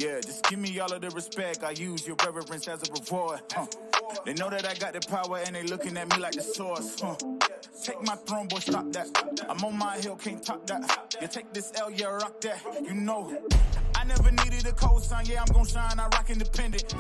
Yeah, just give me all of the respect. I use your reverence as a reward. They know that I got the power and they looking at me like the source. Take my throne, boy, stop that. I'm on my hill, can't top that. You take this L, yeah, rock that. You know, I never needed a cosign. Yeah, I'm gon' shine. I rock independent.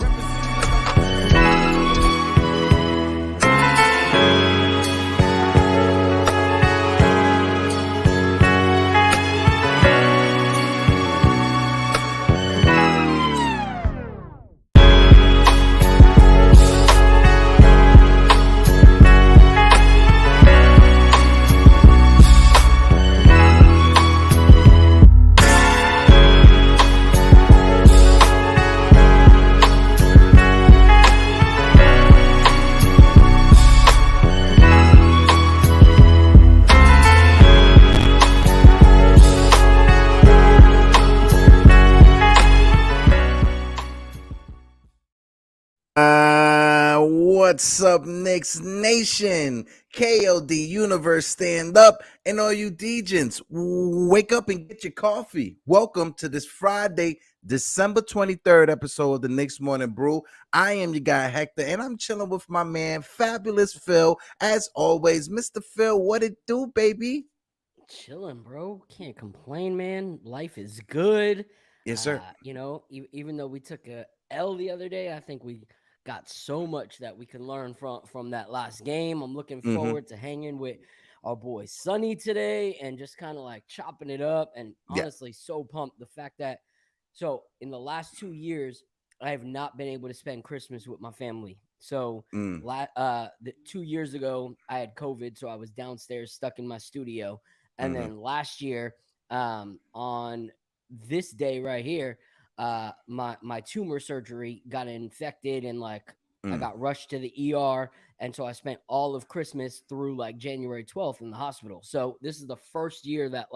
What's up, Knicks Nation? KOD Universe, stand up, and all you Degens, wake up and get your coffee. Welcome to this Friday, December 23rd episode of the Knicks Morning Brew. I am your guy, Hector, and I'm chilling with my man, Fabulous Phil. As always, Mr. Phil, what it do, baby? Chilling, bro. Can't complain, man. Life is good. Yes, sir. Even though we took a L the other day, I think we got so much that we can learn from that last game. I'm looking forward to hanging with our boy Sonny today and just kind of like chopping it up. And honestly, so pumped the fact that in the last 2 years, I have not been able to spend Christmas with my family. So 2 years ago, I had COVID, so I was downstairs stuck in my studio. And then last year, on this day right here, my tumor surgery got infected and I got rushed to the ER. And so I spent all of Christmas through January 12th in the hospital. So this is the first year that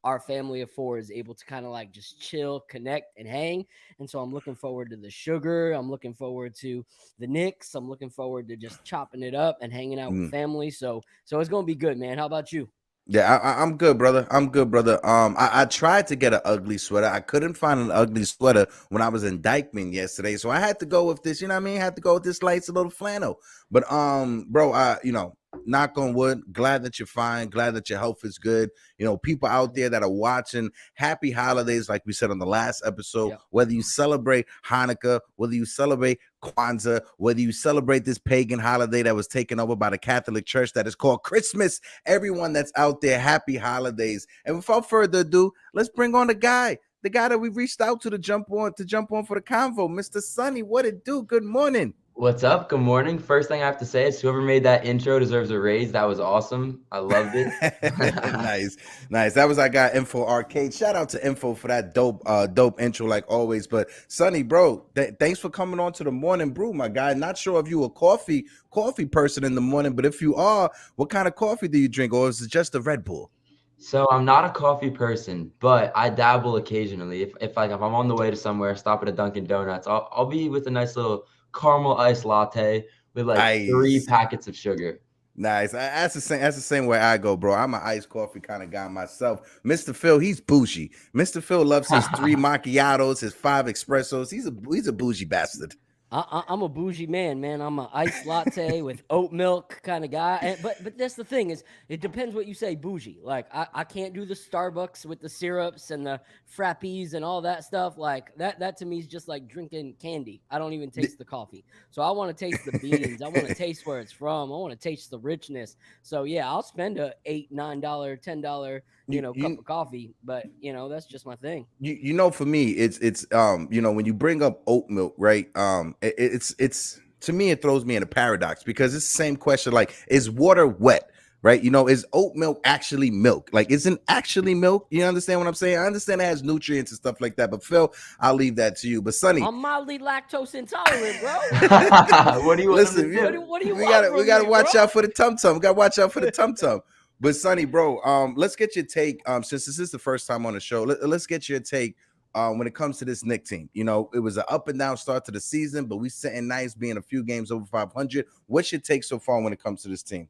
our family of four is able to kind of just chill, connect, and hang. And so I'm looking forward to the sugar. I'm looking forward to the Knicks. I'm looking forward to just chopping it up and hanging out with family. So it's going to be good, man. How about you? Yeah, I'm good, brother. I tried to get an ugly sweater. I couldn't find an ugly sweater when I was in Dykeman yesterday, so I had to go with this. You know what I mean? I had to go with this light little flannel. But bro, knock on wood, glad that you're fine, glad that your health is good. People out there that are watching, happy holidays, like we said on the last episode. Whether you celebrate Hanukkah, whether you celebrate Kwanzaa, whether you celebrate this pagan holiday that was taken over by the Catholic Church that is called Christmas, everyone that's out there, happy holidays. And without further ado, let's bring on the guy that we reached out to jump on for the convo, Mr. Sonny. What it do? Good morning. What's up? Good morning. First thing I have to say is whoever made that intro deserves a raise. That was awesome. I loved it. Nice. That was our guy Info Arcade. Shout out to Info for that dope intro like always. But Sonny, bro, thanks for coming on to the Morning Brew, my guy. Not sure if you a coffee person in the morning, but if you are, what kind of coffee do you drink, or is it just a Red Bull? So I'm not a coffee person, but I dabble occasionally. If I'm on the way to somewhere, stop at a Dunkin' Donuts, I'll be with a nice little caramel iced latte with 3 packets of sugar. Nice. That's the same way I go, bro. I'm an iced coffee kind of guy myself. Mr. Phil, he's bougie. Mr. Phil loves his 3 macchiatos, his 5 espressos. He's a bougie bastard. I'm a bougie man. I'm an iced latte with oat milk kind of guy. But that's the thing is, it depends what you say bougie. I can't do the Starbucks with the syrups and the frappies and all that stuff. That to me is just like drinking candy. I don't even taste the coffee. So I want to taste the beans. I want to taste where it's from. I want to taste the richness. So yeah, I'll spend a $8, $9, $10 cup of coffee, but that's just my thing. For me, it's when you bring up oat milk, right? It's to me, it throws me in a paradox because it's the same question. Is water wet? Right? Is oat milk actually milk? Isn't actually milk? You understand what I'm saying? I understand it has nutrients and stuff like that, but Phil, I'll leave that to you. But Sonny, I'm mildly lactose intolerant, bro. What do you listen? What do you we want? gotta watch out for the tum tum. We gotta watch out for the tum tum. But Sonny, bro, let's get your take. Since this is the first time on the show, let's get your take when it comes to this Knicks team. It was an up and down start to the season, but we sitting nice, being a few games over 500. What's your take so far when it comes to this team?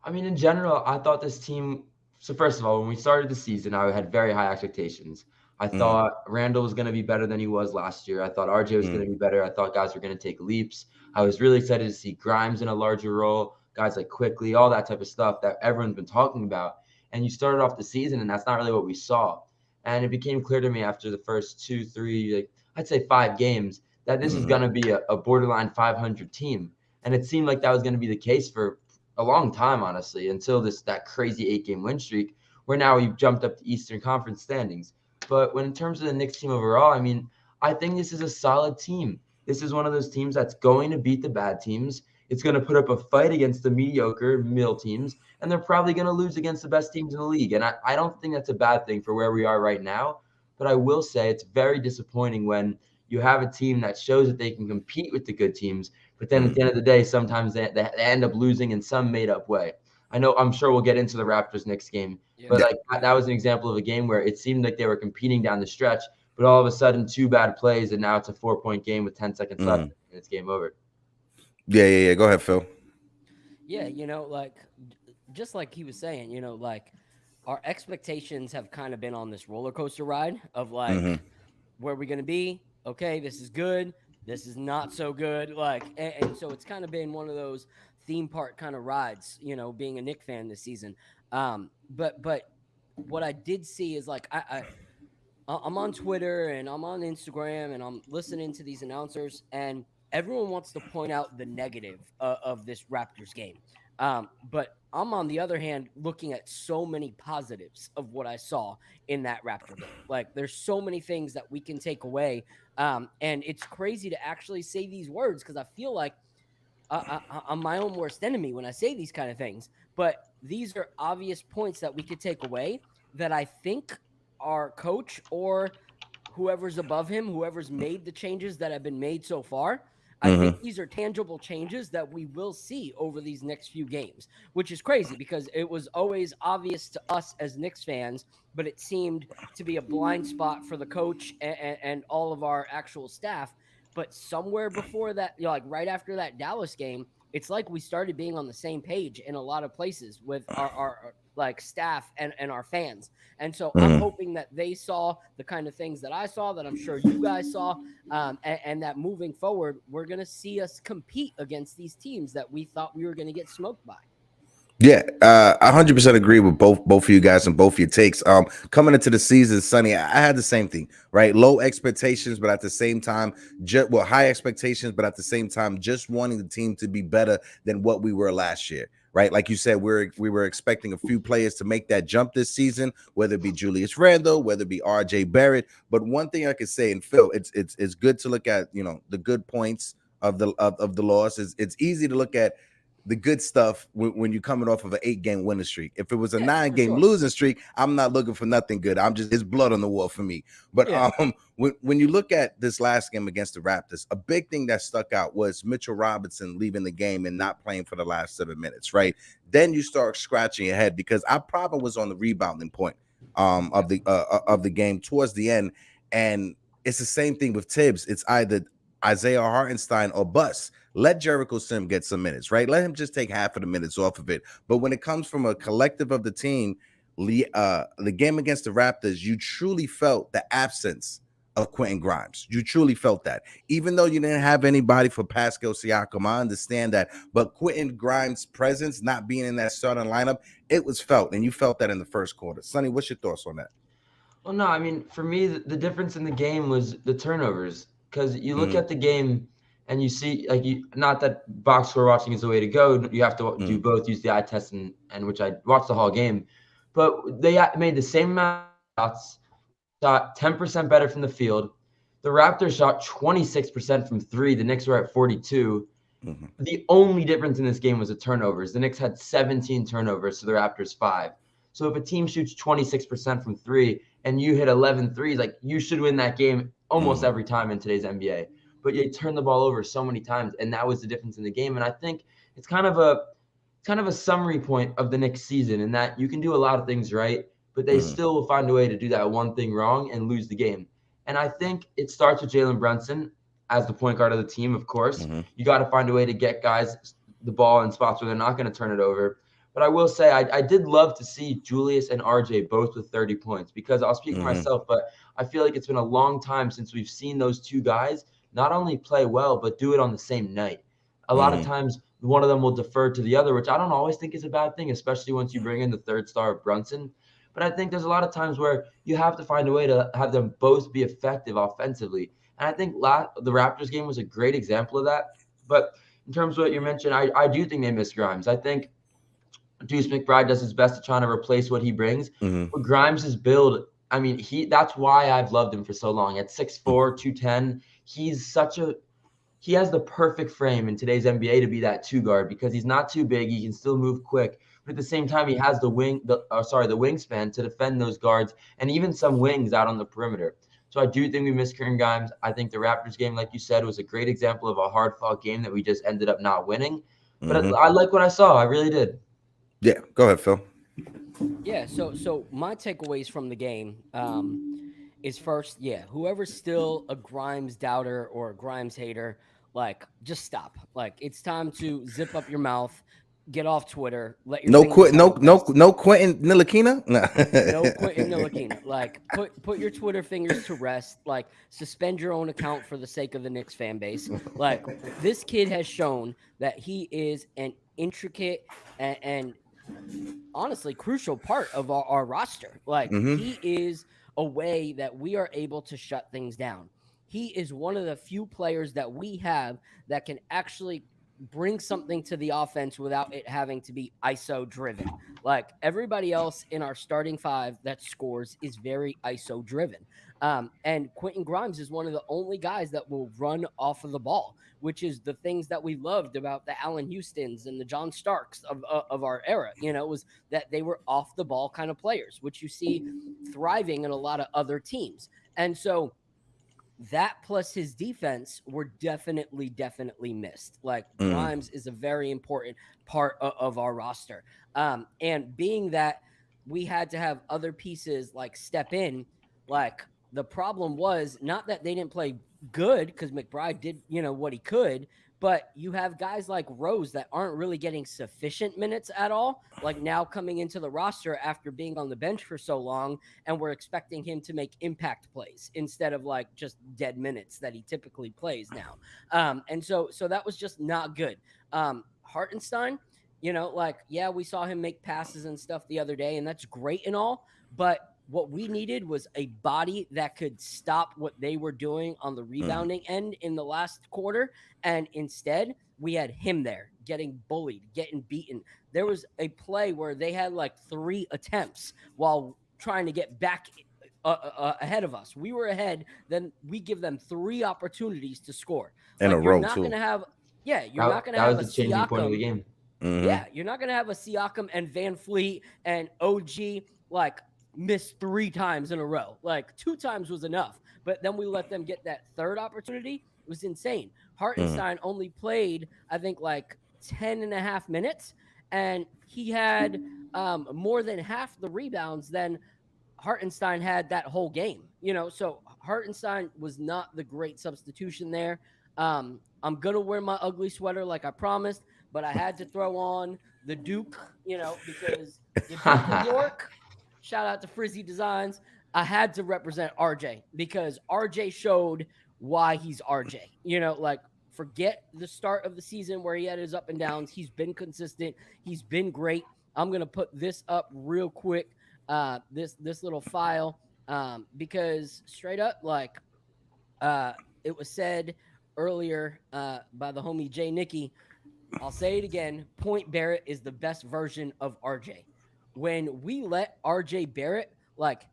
I mean, in general, I thought this team. So first of all, when we started the season, I had very high expectations. I thought Randall was going to be better than he was last year. I thought RJ was going to be better. I thought guys were going to take leaps. I was really excited to see Grimes in a larger role, guys like Quickly, all that type of stuff that everyone's been talking about. And you started off the season, and that's not really what we saw. And it became clear to me after the first 2, 3, like I'd say 5 games, that this is going to be a borderline 500 team. And it seemed like that was going to be the case for a long time, honestly, until that crazy 8-game win streak, where now we've jumped up the Eastern Conference standings. But when in terms of the Knicks team overall, I mean, I think this is a solid team. This is one of those teams that's going to beat the bad teams. It's going to put up a fight against the mediocre middle teams, and they're probably going to lose against the best teams in the league. And I don't think that's a bad thing for where we are right now. But I will say it's very disappointing when you have a team that shows that they can compete with the good teams, but then at the end of the day, sometimes they end up losing in some made-up way. I'm sure we'll get into the Raptors-Knicks game, but like that was an example of a game where it seemed like they were competing down the stretch, but all of a sudden 2 bad plays, and now it's a 4-point game with 10 seconds left, and it's game over. Yeah. Go ahead, Phil. Yeah, like just like he was saying, like our expectations have kind of been on this roller coaster ride of like, where are we going to be? Okay, this is good. This is not so good. Like, and so it's kind of been one of those theme park kind of rides, being a Knicks fan this season. But what I did see is like, I'm on Twitter and I'm on Instagram and I'm listening to these announcers, and everyone wants to point out the negative of this Raptors game. But I'm, on the other hand, looking at so many positives of what I saw in that Raptor game. Like, there's so many things that we can take away. And it's crazy to actually say these words because I feel like I'm my own worst enemy when I say these kind of things. But these are obvious points that we could take away that I think our coach or whoever's above him, whoever's made the changes that have been made so far, I think these are tangible changes that we will see over these next few games, which is crazy because it was always obvious to us as Knicks fans, but it seemed to be a blind spot for the coach and all of our actual staff. But somewhere before that, like right after that Dallas game, it's like we started being on the same page in a lot of places with our like staff and our fans. And so I'm hoping that they saw the kind of things that I saw, that I'm sure you guys saw, and that moving forward, we're going to see us compete against these teams that we thought we were going to get smoked by. Yeah, 100% agree with both of you guys and both your takes. Coming into the season, Sonny, I had the same thing, right? Low expectations, but at the same time, high expectations, but at the same time, just wanting the team to be better than what we were last year, right? Like you said, we were expecting a few players to make that jump this season, whether it be Julius Randle, whether it be RJ Barrett. But one thing I could say, and Phil, it's good to look at, the good points of the loss. It's easy to look at the good stuff when you're coming off of an 8-game winning streak. If it was a 9-game losing streak, I'm not looking for nothing good. It's blood on the wall for me. But when you look at this last game against the Raptors, a big thing that stuck out was Mitchell Robinson leaving the game and not playing for the last 7 minutes, right? Then you start scratching your head because I probably was on the rebounding point of the game towards the end. And it's the same thing with Tibbs. It's either Isaiah Hartenstein or bust. Let Jericho Sim get some minutes, right? Let him just take half of the minutes off of it. But when it comes from a collective of the team, the game against the Raptors, you truly felt the absence of Quentin Grimes. You truly felt that. Even though you didn't have anybody for Pascal Siakam, I understand that. But Quentin Grimes' presence, not being in that starting lineup, it was felt. And you felt that in the first quarter. Sonny, what's your thoughts on that? Well, no, I mean, for me, the difference in the game was the turnovers. Because you look at the game and you see, like, not that box score watching is the way to go. You have to do both, use the eye test, and which I watched the whole game. But they made the same amount of shots, shot 10% better from the field. The Raptors shot 26% from 3. The Knicks were at 42. The only difference in this game was the turnovers. The Knicks had 17 turnovers to the Raptors 5. So if a team shoots 26% from 3 and you hit 11 threes, like, you should win that game almost every time in today's NBA. But you turn the ball over so many times, and that was the difference in the game. And I think it's kind of a summary point of the Knicks season, in that you can do a lot of things right, but they still will find a way to do that one thing wrong and lose the game. And I think it starts with Jalen Brunson as the point guard of the team, of course. You got to find a way to get guys the ball in spots where they're not going to turn it over. But I will say I did love to see Julius and RJ both with 30 points, because I'll speak for myself, but I feel like it's been a long time since we've seen those two guys not only play well, but do it on the same night. A lot of times one of them will defer to the other, which I don't always think is a bad thing, especially once you bring in the third star of Brunson. But I think there's a lot of times where you have to find a way to have them both be effective offensively. And I think the Raptors game was a great example of that. But in terms of what you mentioned, I do think they miss Grimes. I think Deuce McBride does his best to try to replace what he brings. But Grimes' build, I mean, that's why I've loved him for so long. At 6'4", 210, he has the perfect frame in today's NBA to be that two guard, because he's not too big. He can still move quick, but at the same time, he has the wingspan to defend those guards and even some wings out on the perimeter. So I do think we miss Grimes. I think the Raptors game, like you said, was a great example of a hard-fought game that we just ended up not winning. But I like what I saw. I really did. Yeah, go ahead, Phil. Yeah, so my takeaways from the game is first, whoever's still a Grimes doubter or a Grimes hater, like, just stop. Like, it's time to zip up your mouth, get off Twitter, let your no Quentin Ntilikina. No Quentin Ntilikina. Like, put your Twitter fingers to rest. Like, suspend your own account for the sake of the Knicks fan base. Like, this kid has shown that he is an intricate and honestly crucial part of our roster. Like, he is a way that we are able to shut things down. He is one of the few players that we have that can actually bring something to the offense without it having to be ISO driven. Like, everybody else in our starting five that scores is very ISO driven. And Quentin Grimes is one of the only guys that will run off of the ball, which is the things that we loved about the Allen Houstons and the John Starks of our era, was that they were off the ball kind of players, which you see thriving in a lot of other teams. And so that plus his defense were definitely missed. Like, Grimes is a very important part of our roster. And being that we had to have other pieces like step in, like, the problem was not that they didn't play good, because McBride did, what he could, but you have guys like Rose that aren't really getting sufficient minutes at all, like now coming into the roster after being on the bench for so long, and we're expecting him to make impact plays instead of like just dead minutes that he typically plays now. And so that was just not good. Hartenstein, we saw him make passes and stuff the other day, and that's great and all, but what we needed was a body that could stop what they were doing on the rebounding end in the last quarter. And instead, we had him there getting bullied, getting beaten. There was a play where they had like 3 attempts while trying to get back ahead of us. We were ahead. Then we give them 3 opportunities to score. In a row, too. You're not going to have a changing point of the game. Yeah, you're not going to have a Siakam and Van Fleet and OG like missed 3 times in a row. Like, 2 times was enough, but then we let them get that third opportunity. It was insane. Hartenstein only played, I think, like 10 and a half minutes, and he had more than half the rebounds than Hartenstein had that whole game. So Hartenstein was not the great substitution there. I'm gonna wear my ugly sweater like I promised, but I had to throw on the Duke, because the Duke of York. Shout out to Frizzy Designs. I had to represent RJ because RJ showed why he's RJ. Forget the start of the season where he had his up and downs. He's been consistent. He's been great. I'm going to put this up real quick, this little file, because straight up, it was said earlier by the homie Jay Nicky. I'll say it again. Point Barrett is the best version of RJ. When we let RJ Barrett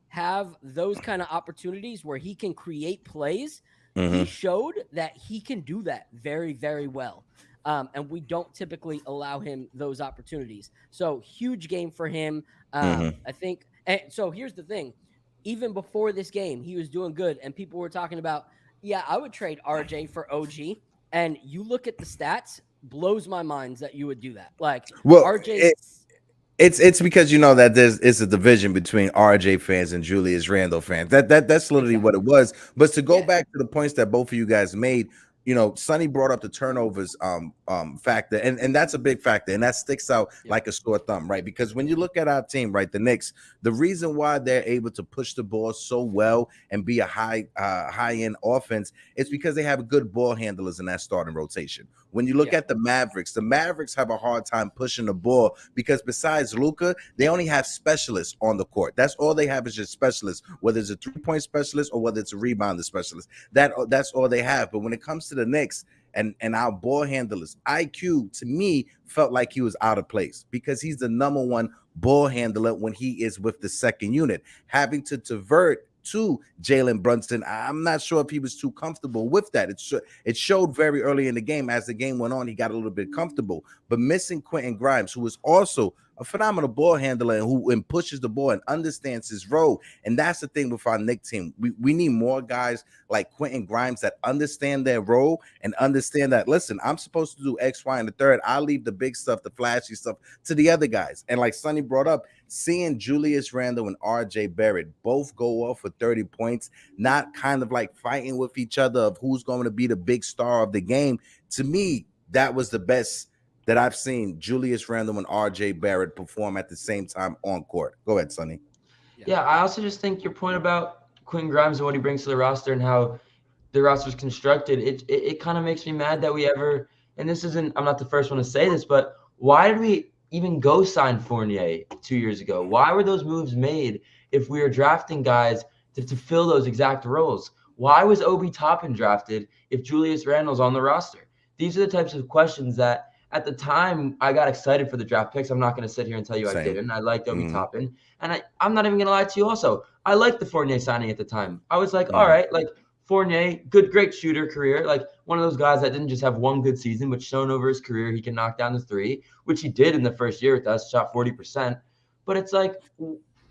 have those kind of opportunities where he can create plays, he showed that he can do that very, very well. And we don't typically allow him those opportunities. So huge game for him. I think. And so here's the thing. Even before this game, he was doing good. And people were talking about, I would trade RJ for OG. And you look at the stats, blows my mind that you would do that. RJ. It's because that it's a division between RJ fans and Julius Randle fans. That's literally what it was. But to go back to the points that both of you guys made, Sonny brought up the turnovers factor, and that's a big factor, and that sticks out like a sore thumb, right? Because when you look at our team, right, the Knicks, the reason why they're able to push the ball so well and be a high end offense is because they have good ball handlers in that starting rotation. When you look at the Mavericks have a hard time pushing the ball because besides Luka, they only have specialists on the court. That's all they have is just specialists, whether it's a 3-point specialist or whether it's a rebounder specialist. That's all they have. But when it comes to the Knicks and our ball handlers, IQ to me felt like he was out of place because he's the number one ball handler when he is with the second unit. Having to divert to Jalen Brunson, I'm not sure if he was too comfortable with that. It showed very early in the game. As the game went on, he got a little bit comfortable. But missing Quentin Grimes, who was also a phenomenal ball handler and who pushes the ball and understands his role. And that's the thing with our Knicks team. We need more guys like Quentin Grimes that understand their role and understand that, listen, I'm supposed to do X, Y, and the third. I'll leave the big stuff, the flashy stuff to the other guys. And like Sonny brought up, seeing Julius Randle and RJ Barrett both go off for 30 points, not kind of like fighting with each other of who's going to be the big star of the game. To me, that was the best that I've seen Julius Randle and RJ Barrett perform at the same time on court. Go ahead, Sonny. Yeah, I also just think your point about Quentin Grimes and what he brings to the roster and how the roster is constructed, it kind of makes me mad that we ever, and this isn't, I'm not the first one to say this, but why did we even go sign Fournier 2 years ago? Why were those moves made if we were drafting guys to fill those exact roles? Why was Obi Toppin drafted if Julius Randle's on the roster? These are the types of questions that at the time I got excited for the draft picks. I'm not going to sit here and tell you I didn't. I liked Obi Toppin. And I'm not even going to lie to you also. I liked the Fournier signing at the time. I was like, all right, like Fournier, great shooter career. Like one of those guys that didn't just have one good season, but shown over his career he can knock down the three, which he did in the first year with us, shot 40%. But it's like,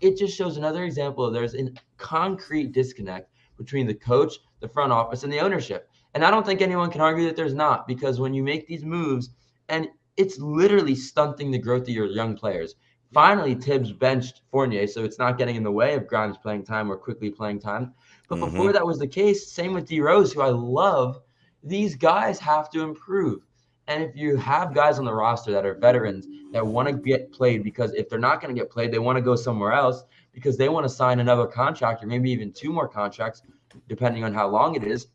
it just shows another example of there's a concrete disconnect between the coach, the front office, and the ownership. And I don't think anyone can argue that there's not, because when you make these moves, and it's literally stunting the growth of your young players. Finally, Tibbs benched Fournier, so it's not getting in the way of Grimes playing time or quickly playing time. But before that was the case, same with D Rose, who I love, these guys have to improve. And if you have guys on the roster that are veterans that want to get played, because if they're not going to get played, they want to go somewhere else because they want to sign another contract or maybe even 2 more contracts, depending on how long it is,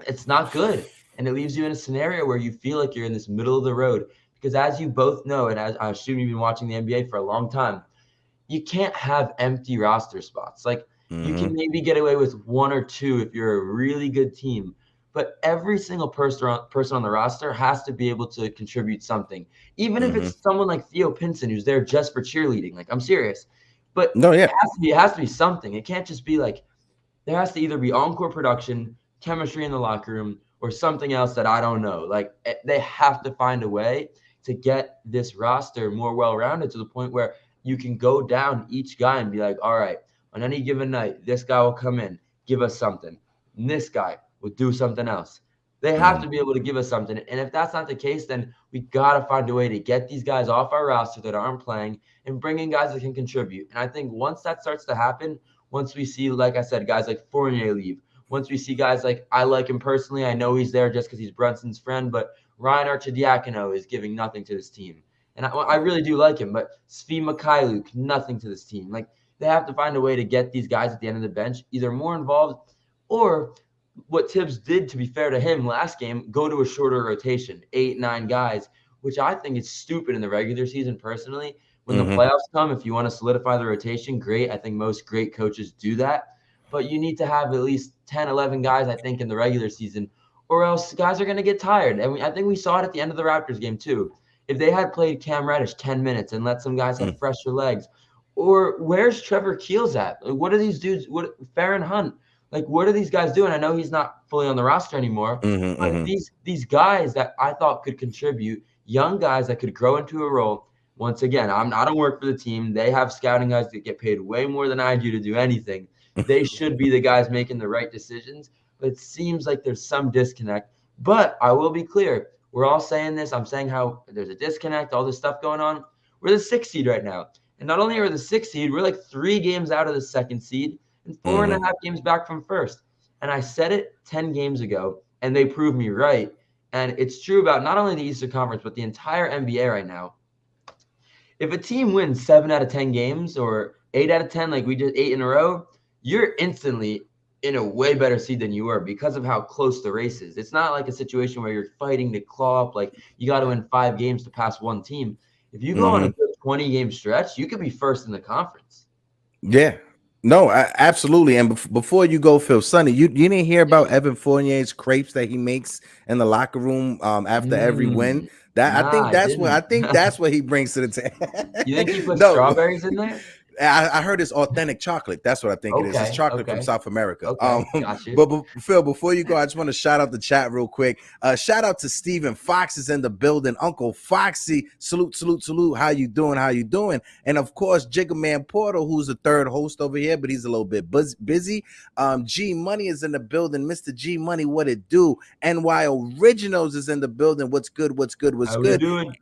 it's not good. And it leaves you in a scenario where you feel like you're in this middle of the road. Because as you both know, and as I assume you've been watching the NBA for a long time, you can't have empty roster spots. Like you can maybe get away with 1 or 2 if you're a really good team. But every single person on the roster has to be able to contribute something. Even if it's someone like Theo Pinson who's there just for cheerleading. Like, I'm serious. But it has to be something. It can't just be like, there has to either be on-court production, chemistry in the locker room, or something else that I don't know. Like, they have to find a way to get this roster more well-rounded to the point where you can go down each guy and be like, all right, on any given night, this guy will come in, give us something. And this guy will do something else. They have to be able to give us something. And if that's not the case, then we got to find a way to get these guys off our roster that aren't playing and bring in guys that can contribute. And I think once that starts to happen, once we see, like I said, guys like Fournier leave, once we see guys like, I like him personally, I know he's there just because he's Brunson's friend, but Ryan Arcidiacono is giving nothing to this team. And I really do like him, but Svi Mikhailuk, nothing to this team. Like, they have to find a way to get these guys at the end of the bench either more involved or what Tibbs did, to be fair to him last game, go to a shorter rotation, 8, 9 guys, which I think is stupid in the regular season personally. When the playoffs come, if you want to solidify the rotation, great. I think most great coaches do that. But you need to have at least 10, 11 guys, I think, in the regular season, or else guys are going to get tired. And I think we saw it at the end of the Raptors game too. If they had played Cam Reddish 10 minutes and let some guys have fresher legs, or where's Trevor Keels at? Like, what are these dudes? What Farron Hunt? Like, what are these guys doing? I know he's not fully on the roster anymore, but these guys that I thought could contribute, young guys that could grow into a role. Once again, I don't work for the team. They have scouting guys that get paid way more than I do to do anything. They should be the guys making the right decisions. But it seems like there's some disconnect. But I will be clear. We're all saying this. I'm saying how there's a disconnect, all this stuff going on. We're the 6th seed right now. And not only are we the 6th seed, we're like 3 games out of the 2nd seed and 4.5 games back from 1st. And I said it 10 games ago. and they proved me right. And it's true about not only the Eastern Conference, but the entire NBA right now. If a team wins 7 out of 10 games or 8 out of 10, like we did 8 in a row, you're instantly in a way better seed than you were because of how close the race is. It's not like a situation where you're fighting to claw up, like you got to win 5 games to pass one team. If you go on a good 20-game stretch, you could be first in the conference. Yeah. No, absolutely. And before you go, Phil, Sonny, you didn't hear about Evan Fournier's crepes that he makes in the locker room after every win. I think that's what he brings to the table. You think he put strawberries in there? I heard it's authentic chocolate. That's what I think it is. It's chocolate from South America. Gotcha. But Phil, before you go, I just want to shout out the chat real quick. Shout out to Stephen Fox is in the building. Uncle Foxy, salute. How you doing? And of course, Jiggaman Porto, who's the third host over here, but he's a little bit busy. G Money is in the building. Mr. G Money, what it do? NY Originals is in the building. What's good? How we doing?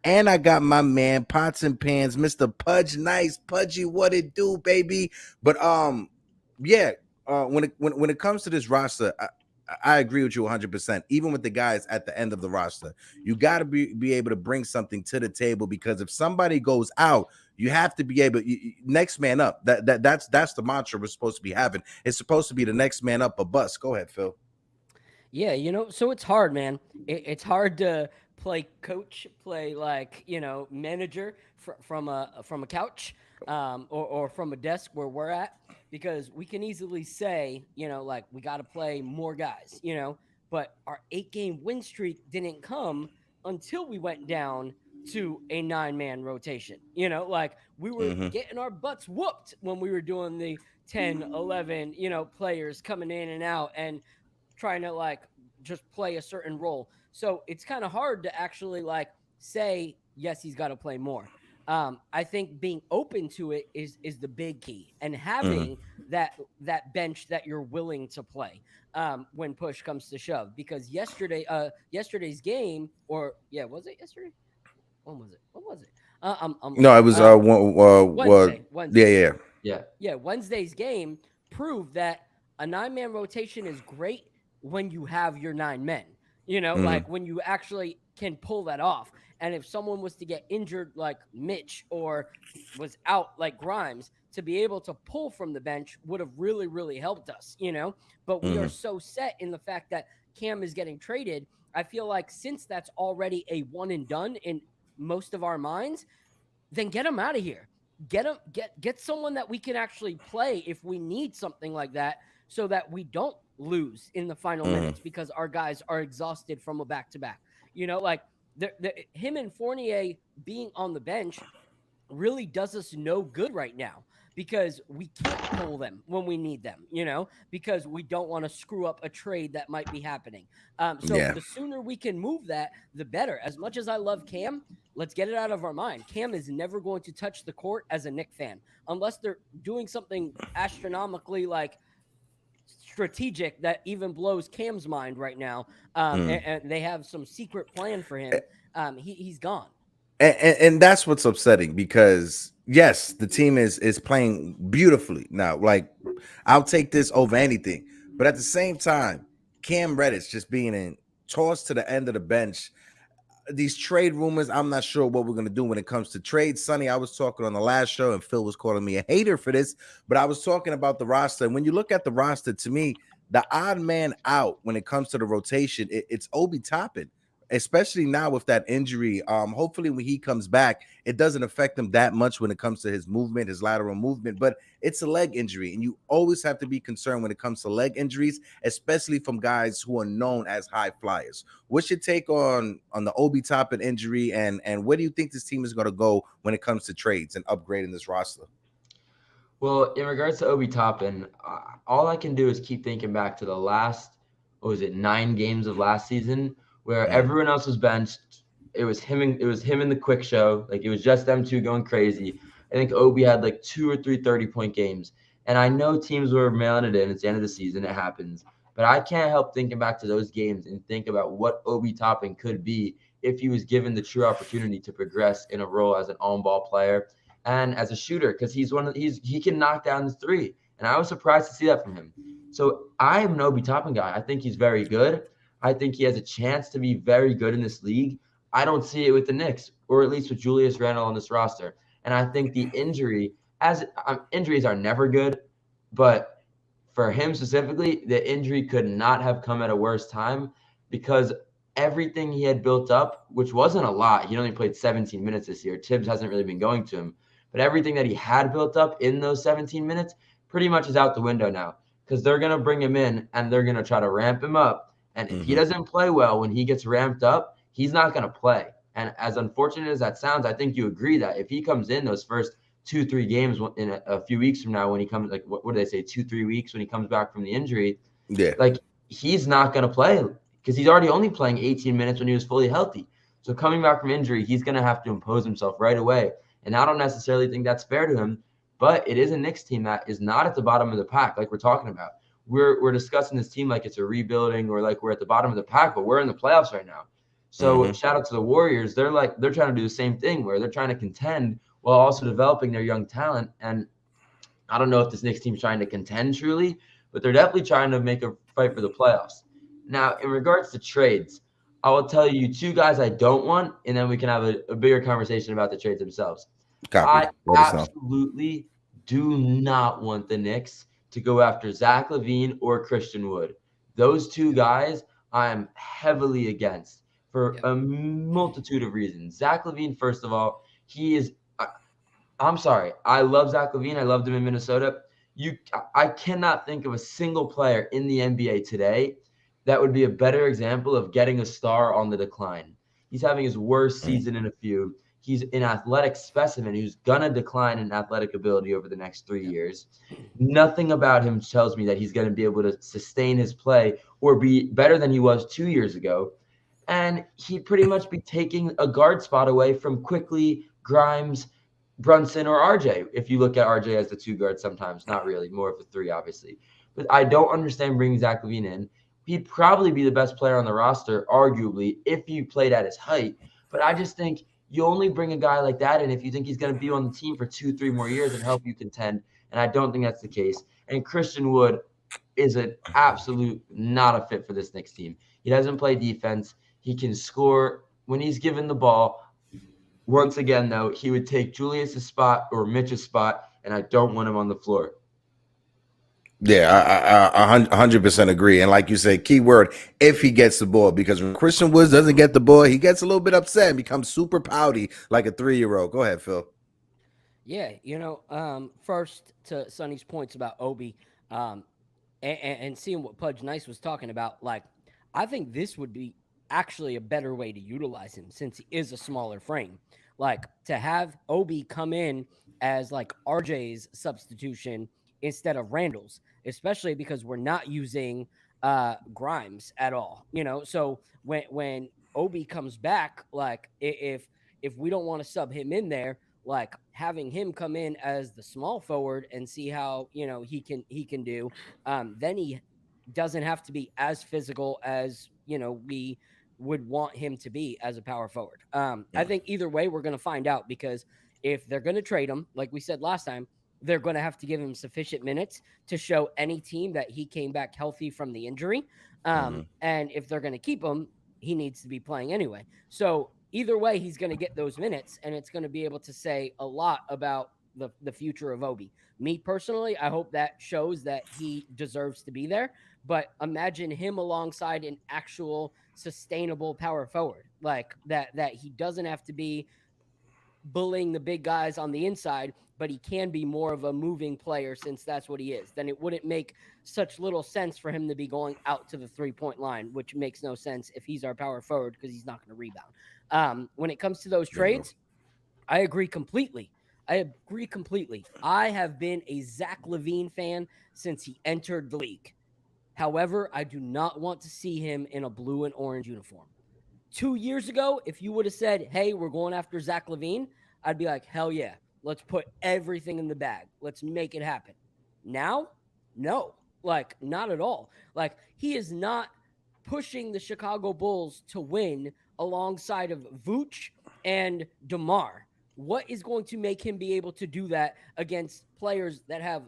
And I got my man Pots and Pans, Mr. Pudge, nice Pudgy, what it do, baby? But when it comes to this roster, I agree with you 100%. Even with the guys at the end of the roster, you got to be able to bring something to the table, because if somebody goes out, you have to be able next man up. That's the mantra we're supposed to be having. It's supposed to be the next man up or bust. Go ahead, Phil. Yeah, so it's hard, man. It's hard to play coach, play manager from a couch or from a desk where we're at, because we can easily say, we got to play more guys, but our 8-game win streak didn't come until we went down to a 9-man rotation. We were getting our butts whooped when we were doing the 10, 11, players coming in and out and trying to just play a certain role. So it's kind of hard to actually say, yes, he's got to play more. I think being open to it is the big key, and having that bench that you're willing to play when push comes to shove. Because yesterday's game, was it yesterday? When was it? What was it? No, it was Wednesday. Yeah. Wednesday's game proved that a 9-man rotation is great when you have your 9 men. When you actually can pull that off. And if someone was to get injured like Mitch or was out like Grimes, to be able to pull from the bench would have really, really helped us, But we are so set in the fact that Cam is getting traded. I feel like since that's already a one and done in most of our minds, then get him out of here. Get someone that we can actually play if we need something like that, so that we don't lose in the final minutes because our guys are exhausted from a back-to-back. Him and Fournier being on the bench really does us no good right now, because we can't pull them when we need them, because we don't want to screw up a trade that might be happening. The sooner we can move that, the better. As much as I love Cam, let's get it out of our mind. Cam is never going to touch the court as a Knicks fan unless they're doing something astronomically strategic that even blows Cam's mind right now. And they have some secret plan for him. He's gone. And that's what's upsetting, because yes, the team is playing beautifully now. I'll take this over anything, but at the same time, Cam Reddish just being tossed to the end of the bench. These trade rumors, I'm not sure what we're going to do when it comes to trades. Sonny, I was talking on the last show, and Phil was calling me a hater for this, but I was talking about the roster. And when you look at the roster, to me, the odd man out when it comes to the rotation, it's Obi Toppin, especially now with that injury. Hopefully when he comes back, it doesn't affect him that much when it comes to his movement, his lateral movement, but it's a leg injury. And you always have to be concerned when it comes to leg injuries, especially from guys who are known as high flyers. What's your take on the Obi Toppin injury, and where do you think this team is going to go when it comes to trades and upgrading this roster? Well, in regards to Obi Toppin, all I can do is keep thinking back to the last, 9 games of last season, where everyone else was benched. It was him in the quick show. It was just them two going crazy. I think Obi had 2 or 3 30-point games. And I know teams were mailing it in. It's the end of the season. It happens. But I can't help thinking back to those games and think about what Obi Toppin could be if he was given the true opportunity to progress in a role as an on-ball player and as a shooter, because he can knock down the three. And I was surprised to see that from him. So I am an Obi Toppin guy. I think he's very good. I think he has a chance to be very good in this league. I don't see it with the Knicks, or at least with Julius Randle on this roster. And I think the injuries are never good, but for him specifically, the injury could not have come at a worse time because everything he had built up, which wasn't a lot, he only played 17 minutes this year. Tibbs hasn't really been going to him, but everything that he had built up in those 17 minutes pretty much is out the window now because they're going to bring him in and they're going to try to ramp him up. And if he doesn't play well when he gets ramped up, he's not going to play. And as unfortunate as that sounds, I think you agree that if he comes in those first 2-3 games in a few weeks from now, when he comes, like, what do they say, 2-3 weeks when he comes back from the injury, like, he's not going to play because he's already only playing 18 minutes when he was fully healthy. So coming back from injury, he's going to have to impose himself right away. And I don't necessarily think that's fair to him, but it is a Knicks team that is not at the bottom of the pack like we're talking about. We're discussing this team like it's a rebuilding or like we're at the bottom of the pack, but we're in the playoffs right now. So shout out to the Warriors. They're trying to do the same thing where they're trying to contend while also developing their young talent. And I don't know if this Knicks team's trying to contend truly, but they're definitely trying to make a fight for the playoffs. Now, in regards to trades, I will tell you 2 guys I don't want, and then we can have a bigger conversation about the trades themselves. I absolutely do not want the Knicks to go after Zach LaVine or Christian Wood. Those 2 guys I am heavily against for a multitude of reasons. Zach LaVine, first of all, he is I'm sorry. I love Zach LaVine. I loved him in Minnesota. I cannot think of a single player in the NBA today that would be a better example of getting a star on the decline. He's having his worst season in a few. He's an athletic specimen who's going to decline in athletic ability over the next 3 years. Nothing about him tells me that he's going to be able to sustain his play or be better than he was 2 years ago. And he'd pretty much be taking a guard spot away from Quickly, Grimes, Brunson, or RJ. If you look at RJ as the 2 guard sometimes, not really, more of a 3, obviously. But I don't understand bringing Zach LaVine in. He'd probably be the best player on the roster, arguably, if he played at his height. But I just think you only bring a guy like that in if you think he's going to be on the team for 2-3 more years and help you contend. And I don't think that's the case. And Christian Wood is an absolute not a fit for this Knicks team. He doesn't play defense. He can score when he's given the ball. Once again, though, he would take Julius's spot or Mitch's spot, and I don't want him on the floor. Yeah, I 100% agree. And like you said, key word, if he gets the ball, because when Christian Woods doesn't get the ball, he gets a little bit upset and becomes super pouty like a 3-year-old. Go ahead, Phil. Yeah, first to Sonny's points about Obi and seeing what Pudge Nice was talking about, like, I think this would be actually a better way to utilize him since he is a smaller frame. Like, to have Obi come in as like RJ's substitution instead of Randall's, especially because we're not using Grimes at all, so when Obi comes back, like, if we don't want to sub him in there, like, having him come in as the small forward and see how he can do, then he doesn't have to be as physical as we would want him to be as a power forward. I think either way we're going to find out, because if they're going to trade him, like we said last time, they're going to have to give him sufficient minutes to show any team that he came back healthy from the injury. And if they're going to keep him, he needs to be playing anyway. So either way, he's going to get those minutes, and it's going to be able to say a lot about the future of Obi. Me personally, I hope that shows that he deserves to be there. But imagine him alongside an actual sustainable power forward, like that he doesn't have to be bullying the big guys on the inside, but he can be more of a moving player since that's what he is. Then it wouldn't make such little sense for him to be going out to the 3-point line, which makes no sense if he's our power forward because he's not going to rebound. When it comes to those trades, I agree completely. I have been a Zach LaVine fan since he entered the league. However, I do not want to see him in a blue and orange uniform. 2 years ago, if you would have said, hey, we're going after Zach LaVine, I'd be like, hell yeah, let's put everything in the bag. Let's make it happen. Now, no, like, not at all. Like, he is not pushing the Chicago Bulls to win alongside of Vooch and DeMar. What is going to make him be able to do that against players that have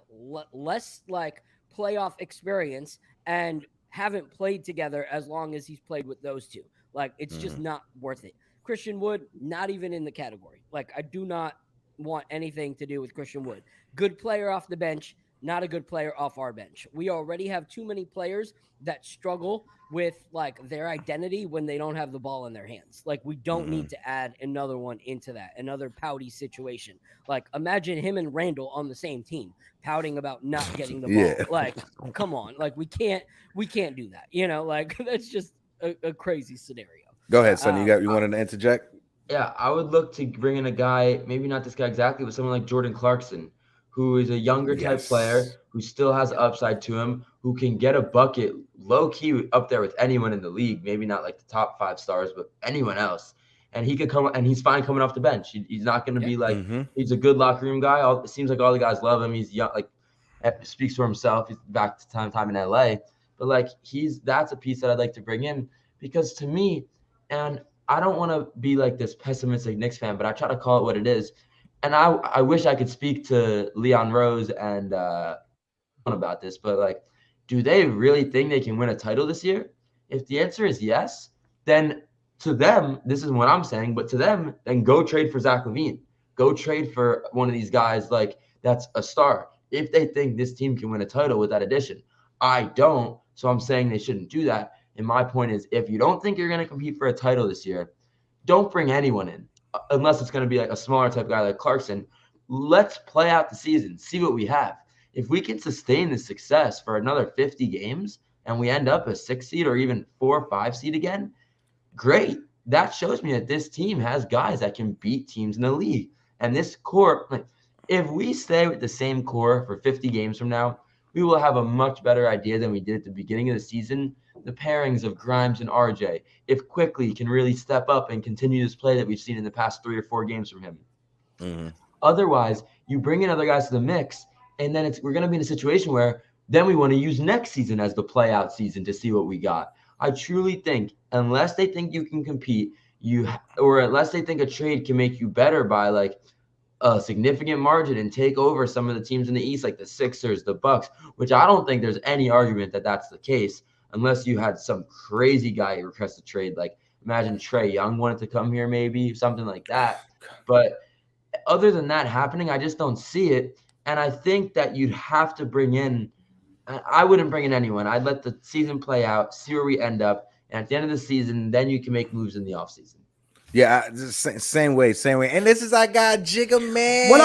less, like, playoff experience and haven't played together as long as he's played with those two. Like, it's just not worth it. Christian Wood, not even in the category. Like, I do not want anything to do with Christian Wood. Good player off the bench, not a good player off our bench. We already have too many players that struggle with like their identity when they don't have the ball in their hands. Like, we don't need to add another one into that, another pouty situation. Like, imagine him and Randall on the same team pouting about not getting the ball. Like, come on. Like, we can't do that. You know, like, that's just a crazy scenario. Go ahead, Sonny. You wanted to interject? Yeah, I would look to bring in a guy, maybe not this guy exactly, but someone like Jordan Clarkson, who is a younger type player, who still has upside to him, who can get a bucket low-key up there with anyone in the league, maybe not like the top 5 stars, but anyone else. And he could come, and he's fine coming off the bench. He's not going to be like, he's a good locker room guy. It seems like all the guys love him. He's young, like, speaks for himself. He's back to time in LA. But like, that's a piece that I'd like to bring in, because to me, and I don't want to be like this pessimistic Knicks fan, but I try to call it what it is. And I wish I could speak to Leon Rose and about this, but like, do they really think they can win a title this year? If the answer is yes, then to them, this is what I'm saying, but to them, then go trade for Zach LaVine. Go trade for one of these guys like that's a star. If they think this team can win a title with that addition. I don't, so I'm saying they shouldn't do that. And my point is, if you don't think you're going to compete for a title this year, don't bring anyone in, unless it's going to be like a smaller type guy like Clarkson. Let's play out the season, see what we have. If we can sustain this success for another 50 games and we end up a 6 seed or even 4 or 5 seed again, great. That shows me that this team has guys that can beat teams in the league. And this core, like, if we stay with the same core for 50 games from now, we will have a much better idea than we did at the beginning of the season. The pairings of Grimes and RJ, if Quickly can really step up and continue this play that we've seen in the past 3 or 4 games from him. Otherwise, you bring in other guys to the mix, and then we're going to be in a situation where then we want to use next season as the play out season to see what we got. I truly think, unless they think you can compete, or unless they think a trade can make you better by like a significant margin and take over some of the teams in the East, like the Sixers, the Bucks, which I don't think there's any argument that that's the case. Unless you had some crazy guy request a trade, like imagine Trae Young wanted to come here, maybe something like that. But other than that happening, I just don't see it. And I think that you'd have to bring in, I wouldn't bring in anyone. I'd let the season play out, see where we end up. And at the end of the season, then you can make moves in the offseason. Yeah, same way. And this is our guy, Jiggaman. What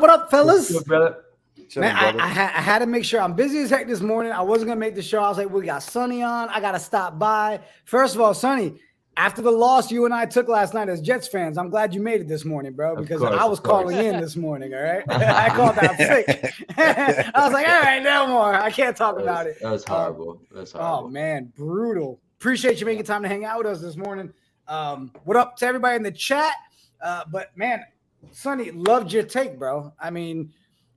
up, fellas? Good, brother. Man, I had to make sure. I'm busy as heck this morning. I wasn't going to make the show. I was like, we got Sonny on. I got to stop by. First of all, Sonny, after the loss you and I took last night as Jets fans, I'm glad you made it this morning, bro, because I was calling in this morning, all right? I called out sick. I was like, all right, no more. I can't talk about it. That was horrible. Oh, man, brutal. Appreciate you making time to hang out with us this morning. What up to everybody in the chat? But, man, Sonny, loved your take, bro. I mean,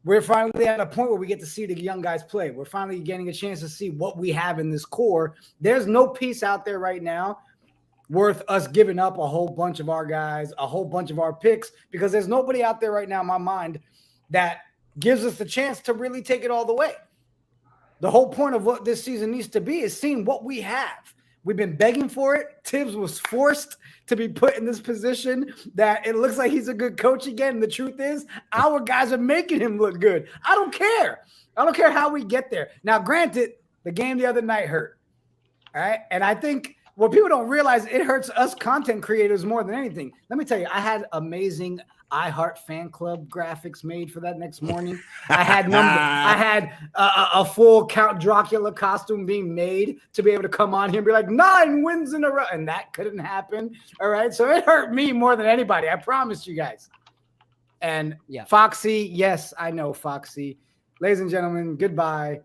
we're finally at a point where we get to see the young guys play. We're finally getting a chance to see what we have in this core. There's no piece out there right now worth us giving up a whole bunch of our guys, a whole bunch of our picks, because there's nobody out there right now in my mind that gives us the chance to really take it all the way. The whole point of what this season needs to be is seeing what we have. We've been begging for it. Tibbs was forced to be put in this position that it looks like he's a good coach again. And the truth is, our guys are making him look good. I don't care. I don't care how we get there. Now, granted, the game the other night hurt. All right. And I think what people don't realize, it hurts us content creators more than anything. Let me tell you, I had amazing iHeart fan club graphics made for that next morning. I had a full Count Dracula costume being made to be able to come on here and be like 9 wins in a row, and that couldn't happen. All right, so it hurt me more than anybody. I promise you guys. And yeah, Foxy, yes, I know Foxy. Ladies and gentlemen, goodbye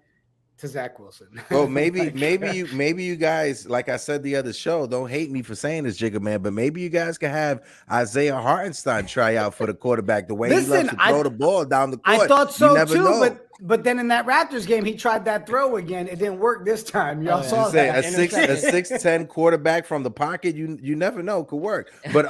to Zach Wilson. Well, maybe you guys, like I said the other show, don't hate me for saying this, Jiggaman, but maybe you guys can have Isaiah Hartenstein try out for the quarterback. The way he loves to throw the ball down the court. I thought so too, but But then in that Raptors game, he tried that throw again. It didn't work this time. Y'all saw that. A 6'10" quarterback from the pocket. You never know, could work. But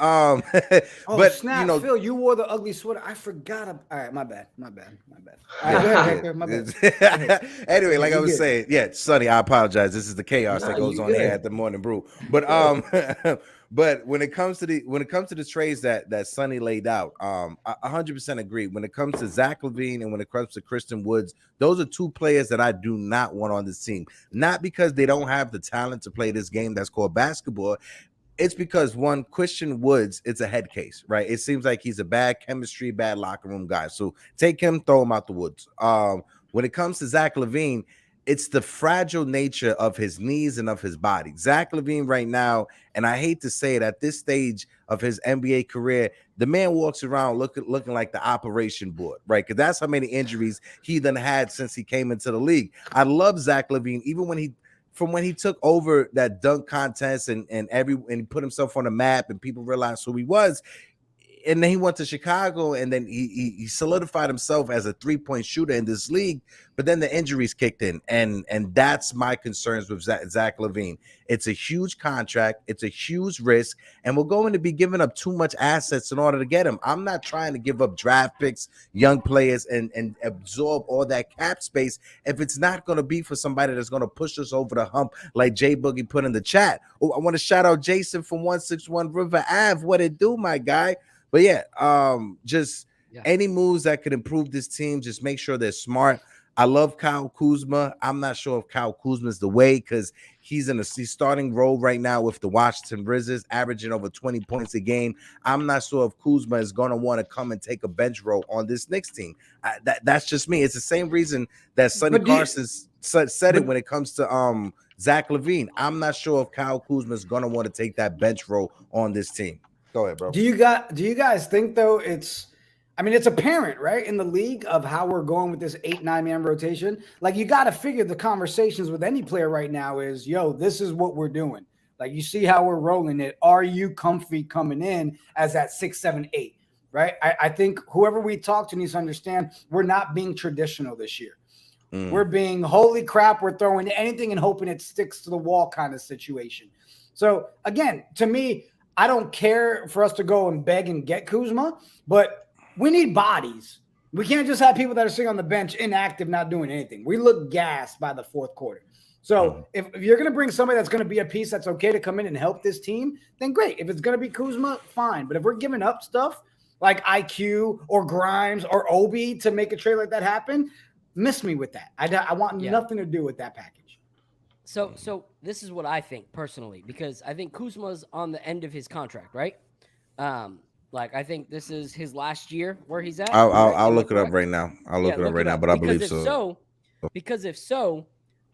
but snap, you know, Phil, you wore the ugly sweater. I forgot. All right, my bad. All right, go ahead, Hector. My bad. Anyway, like I was saying, yeah, Sonny, I apologize. This is the chaos that goes on here at the Morning Brew. But but when it comes to the trades that Sonny laid out, I 100% agree. When it comes to Zach LaVine and when it comes to Christian Woods, those are two players that I do not want on this team. Not because they don't have the talent to play this game that's called basketball. It's because one, Christian Woods, it's a head case, right? It seems like he's a bad chemistry, bad locker room guy. So take him, throw him out the woods. When it comes to Zach LaVine, it's the fragile nature of his knees and of his body. Zach LaVine right now, and I hate to say it, at this stage of his NBA career, the man walks around looking like the operation board, right? Because that's how many injuries he done had since he came into the league. I love Zach LaVine, even when he took over that dunk contest and put himself on the map and people realized who he was. And then he went to Chicago, and then he solidified himself as a 3-point shooter in this league. But then the injuries kicked in, and that's my concerns with Zach LaVine. It's a huge contract, it's a huge risk, and we're going to be giving up too much assets in order to get him. I'm not trying to give up draft picks, young players, and absorb all that cap space if it's not going to be for somebody that's going to push us over the hump, like Jay Boogie put in the chat. Oh, I want to shout out Jason from 161 River Ave. What it do, my guy? But any moves that could improve this team, just make sure they're smart. I love Kyle Kuzma. I'm not sure if Kyle Kuzma is the way because he's in a starting role right now with the Washington Wizards, averaging over 20 points a game. I'm not sure if Kuzma is going to want to come and take a bench role on this Knicks team. That's just me. It's the same reason that Sonny Carson said it when it comes to Zach LaVine. I'm not sure if Kyle Kuzma is going to want to take that bench role on this team. Go ahead, bro. Do you guys think though it's apparent, right, in the league of how we're going with this 8-9 man rotation? Like you got to figure the conversations with any player right now is, yo, this is what we're doing. Like you see how we're rolling it. Are you comfy coming in as that 6, 7, 8? Right? I think whoever we talk to needs to understand we're not being traditional this year. We're being holy crap. We're throwing anything and hoping it sticks to the wall kind of situation. So again, to me, I don't care for us to go and beg and get Kuzma, but we need bodies. We can't just have people that are sitting on the bench inactive, not doing anything. We look gassed by the fourth quarter. So if you're going to bring somebody that's going to be a piece that's okay to come in and help this team, then great. If it's going to be Kuzma, fine. But if we're giving up stuff like IQ or Grimes or Obi to make a trade like that happen, miss me with that. I want nothing to do with that package. So this is what I think personally, because I think Kuzma's on the end of his contract, right? Like I think this is his last year where he's at. I'll look it up right now. I'll look it up right now, but I believe so. Because if so,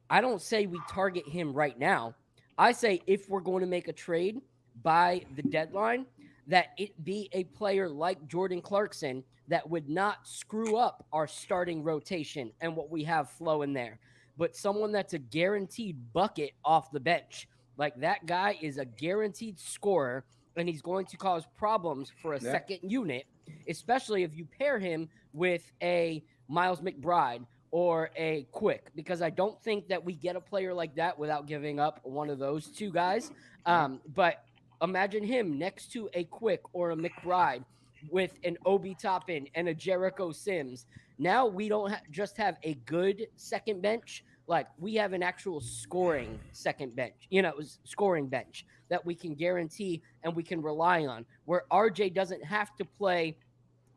I don't say we target him right now. I say if we're going to make a trade by the deadline, that it be a player like Jordan Clarkson that would not screw up our starting rotation and what we have flowing there. But someone that's a guaranteed bucket off the bench. Like that guy is a guaranteed scorer, and he's going to cause problems for a second unit, especially if you pair him with a Miles McBride or a Quick, because I don't think that we get a player like that without giving up one of those two guys. But imagine him next to a Quick or a McBride with an Obi Toppin and a Jericho Sims. Now we don't just have a good second bench. Like we have an actual scoring second bench, scoring bench that we can guarantee and we can rely on, where RJ doesn't have to play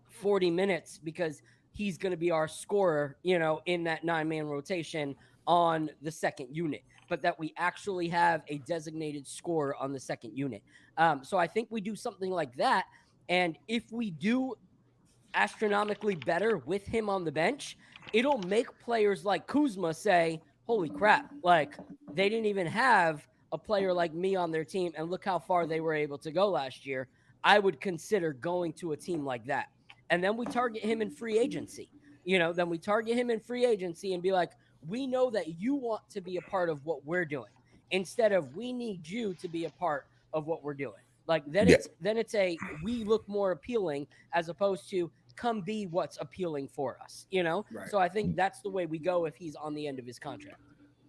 40 minutes because he's going to be our scorer, in that 9-man rotation on the second unit, but that we actually have a designated scorer on the second unit. So I think we do something like that. And if we do astronomically better with him on the bench, it'll make players like Kuzma say, holy crap, like they didn't even have a player like me on their team, and look how far they were able to go last year. I would consider going to a team like that. And then we target him in free agency. Then we target him in free agency and be like, we know that you want to be a part of what we're doing, instead of we need you to be a part of what we're doing. Like then it's we look more appealing, as opposed to come be what's appealing for us, Right. So I think that's the way we go if he's on the end of his contract.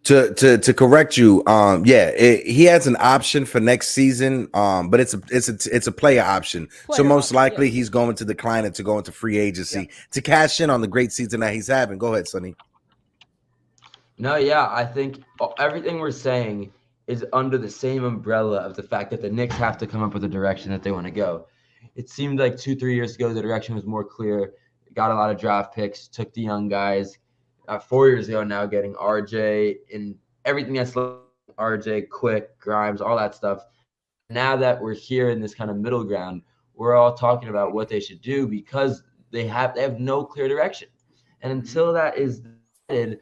To correct you, he has an option for next season, but it's a player option. So most likely he's going to decline it to go into free agency to cash in on the great season that he's having. Go ahead, Sonny. No, yeah, I think everything we're saying is under the same umbrella of the fact that the Knicks have to come up with a direction that they want to go. It seemed like 2-3 years ago the direction was more clear. Got a lot of draft picks, took the young guys. 4 years ago now, getting RJ and everything that's RJ, Quick, Grimes, all that stuff. Now that we're here in this kind of middle ground, we're all talking about what they should do because they have no clear direction. And until that is decided,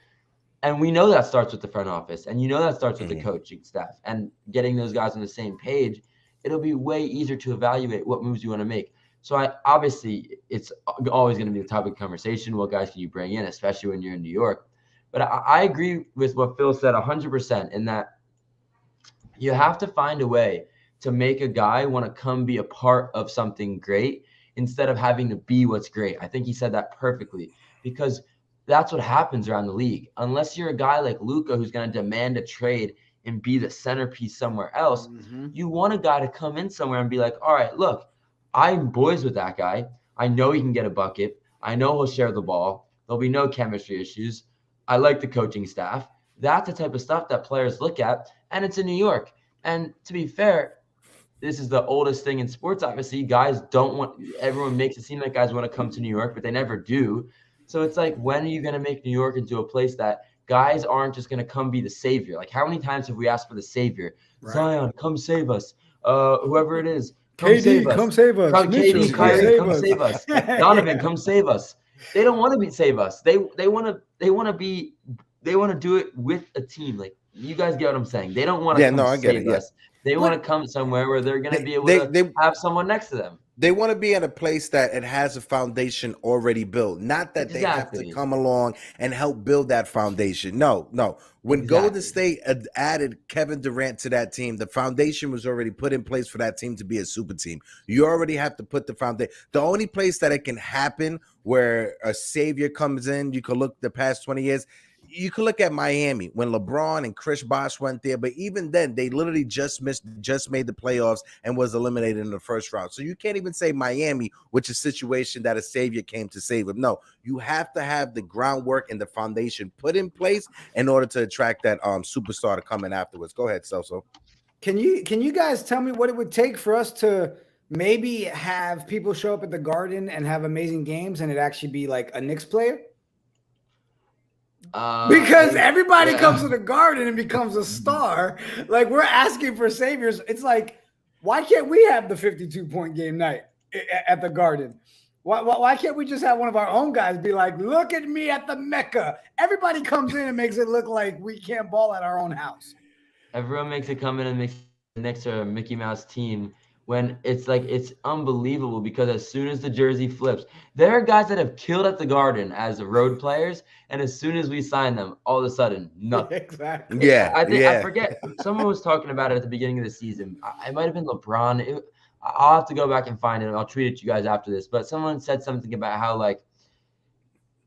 and we know that starts with the front office, and that starts with the coaching staff and getting those guys on the same page, it'll be way easier to evaluate what moves you want to make. So obviously it's always going to be the topic of conversation. What guys can you bring in, especially when you're in New York? But I agree with what Phil said 100% in that you have to find a way to make a guy want to come be a part of something great instead of having to be what's great. I think he said that perfectly because that's what happens around the league. Unless you're a guy like Luka who's going to demand a trade and be the centerpiece somewhere else, you want a guy to come in somewhere and be like, all right, look, I'm boys with that guy. I know he can get a bucket. I know he'll share the ball. There'll be no chemistry issues. I like the coaching staff. That's the type of stuff that players look at, and it's in New York. And to be fair, this is the oldest thing in sports. Obviously, guys don't want – everyone makes it seem like guys want to come to New York, but they never do. So it's like, when are you going to make New York into a place that guys aren't just going to come be the savior? Like, how many times have we asked for the savior? Right. Zion, come save us. Whoever it is. KD, come save us. KD, Kyrie, come save us. Donovan, come save us. They don't want to save us. They want to do it with a team. Like, you guys get what I'm saying. They don't want to save us. They want to come somewhere where they're going to be able to have someone next to them. They want to be in a place that it has a foundation already built. Not that they have to come along and help build that foundation. No. When Golden State added Kevin Durant to that team, the foundation was already put in place for that team to be a super team. You already have to put the foundation. The only place that it can happen where a savior comes in, you could look the past 20 years, you could look at Miami when LeBron and Chris Bosh went there, but even then they literally just made the playoffs and was eliminated in the first round. So you can't even say Miami, which is a situation that a savior came to save him. No, you have to have the groundwork and the foundation put in place in order to attract that superstar to come in afterwards. Go ahead, Celso. Can you guys tell me what it would take for us to maybe have people show up at the Garden and have amazing games and it actually be like a Knicks player? Because everybody comes to the Garden and becomes a star. Like, we're asking for saviors. It's like, why can't we have the 52-point game night at the Garden? Why can't we just have one of our own guys be like, look at me at the Mecca? Everybody comes in and makes it look like we can't ball at our own house. Everyone makes it come in and makes the Knicks are a Mickey Mouse team. When it's like, it's unbelievable because as soon as the jersey flips, there are guys that have killed at the Garden as road players, and as soon as we sign them, all of a sudden, nothing. Exactly. I forget. Someone was talking about it at the beginning of the season. It might have been LeBron. I'll have to go back and find it, and I'll tweet it to you guys after this. But someone said something about how, like,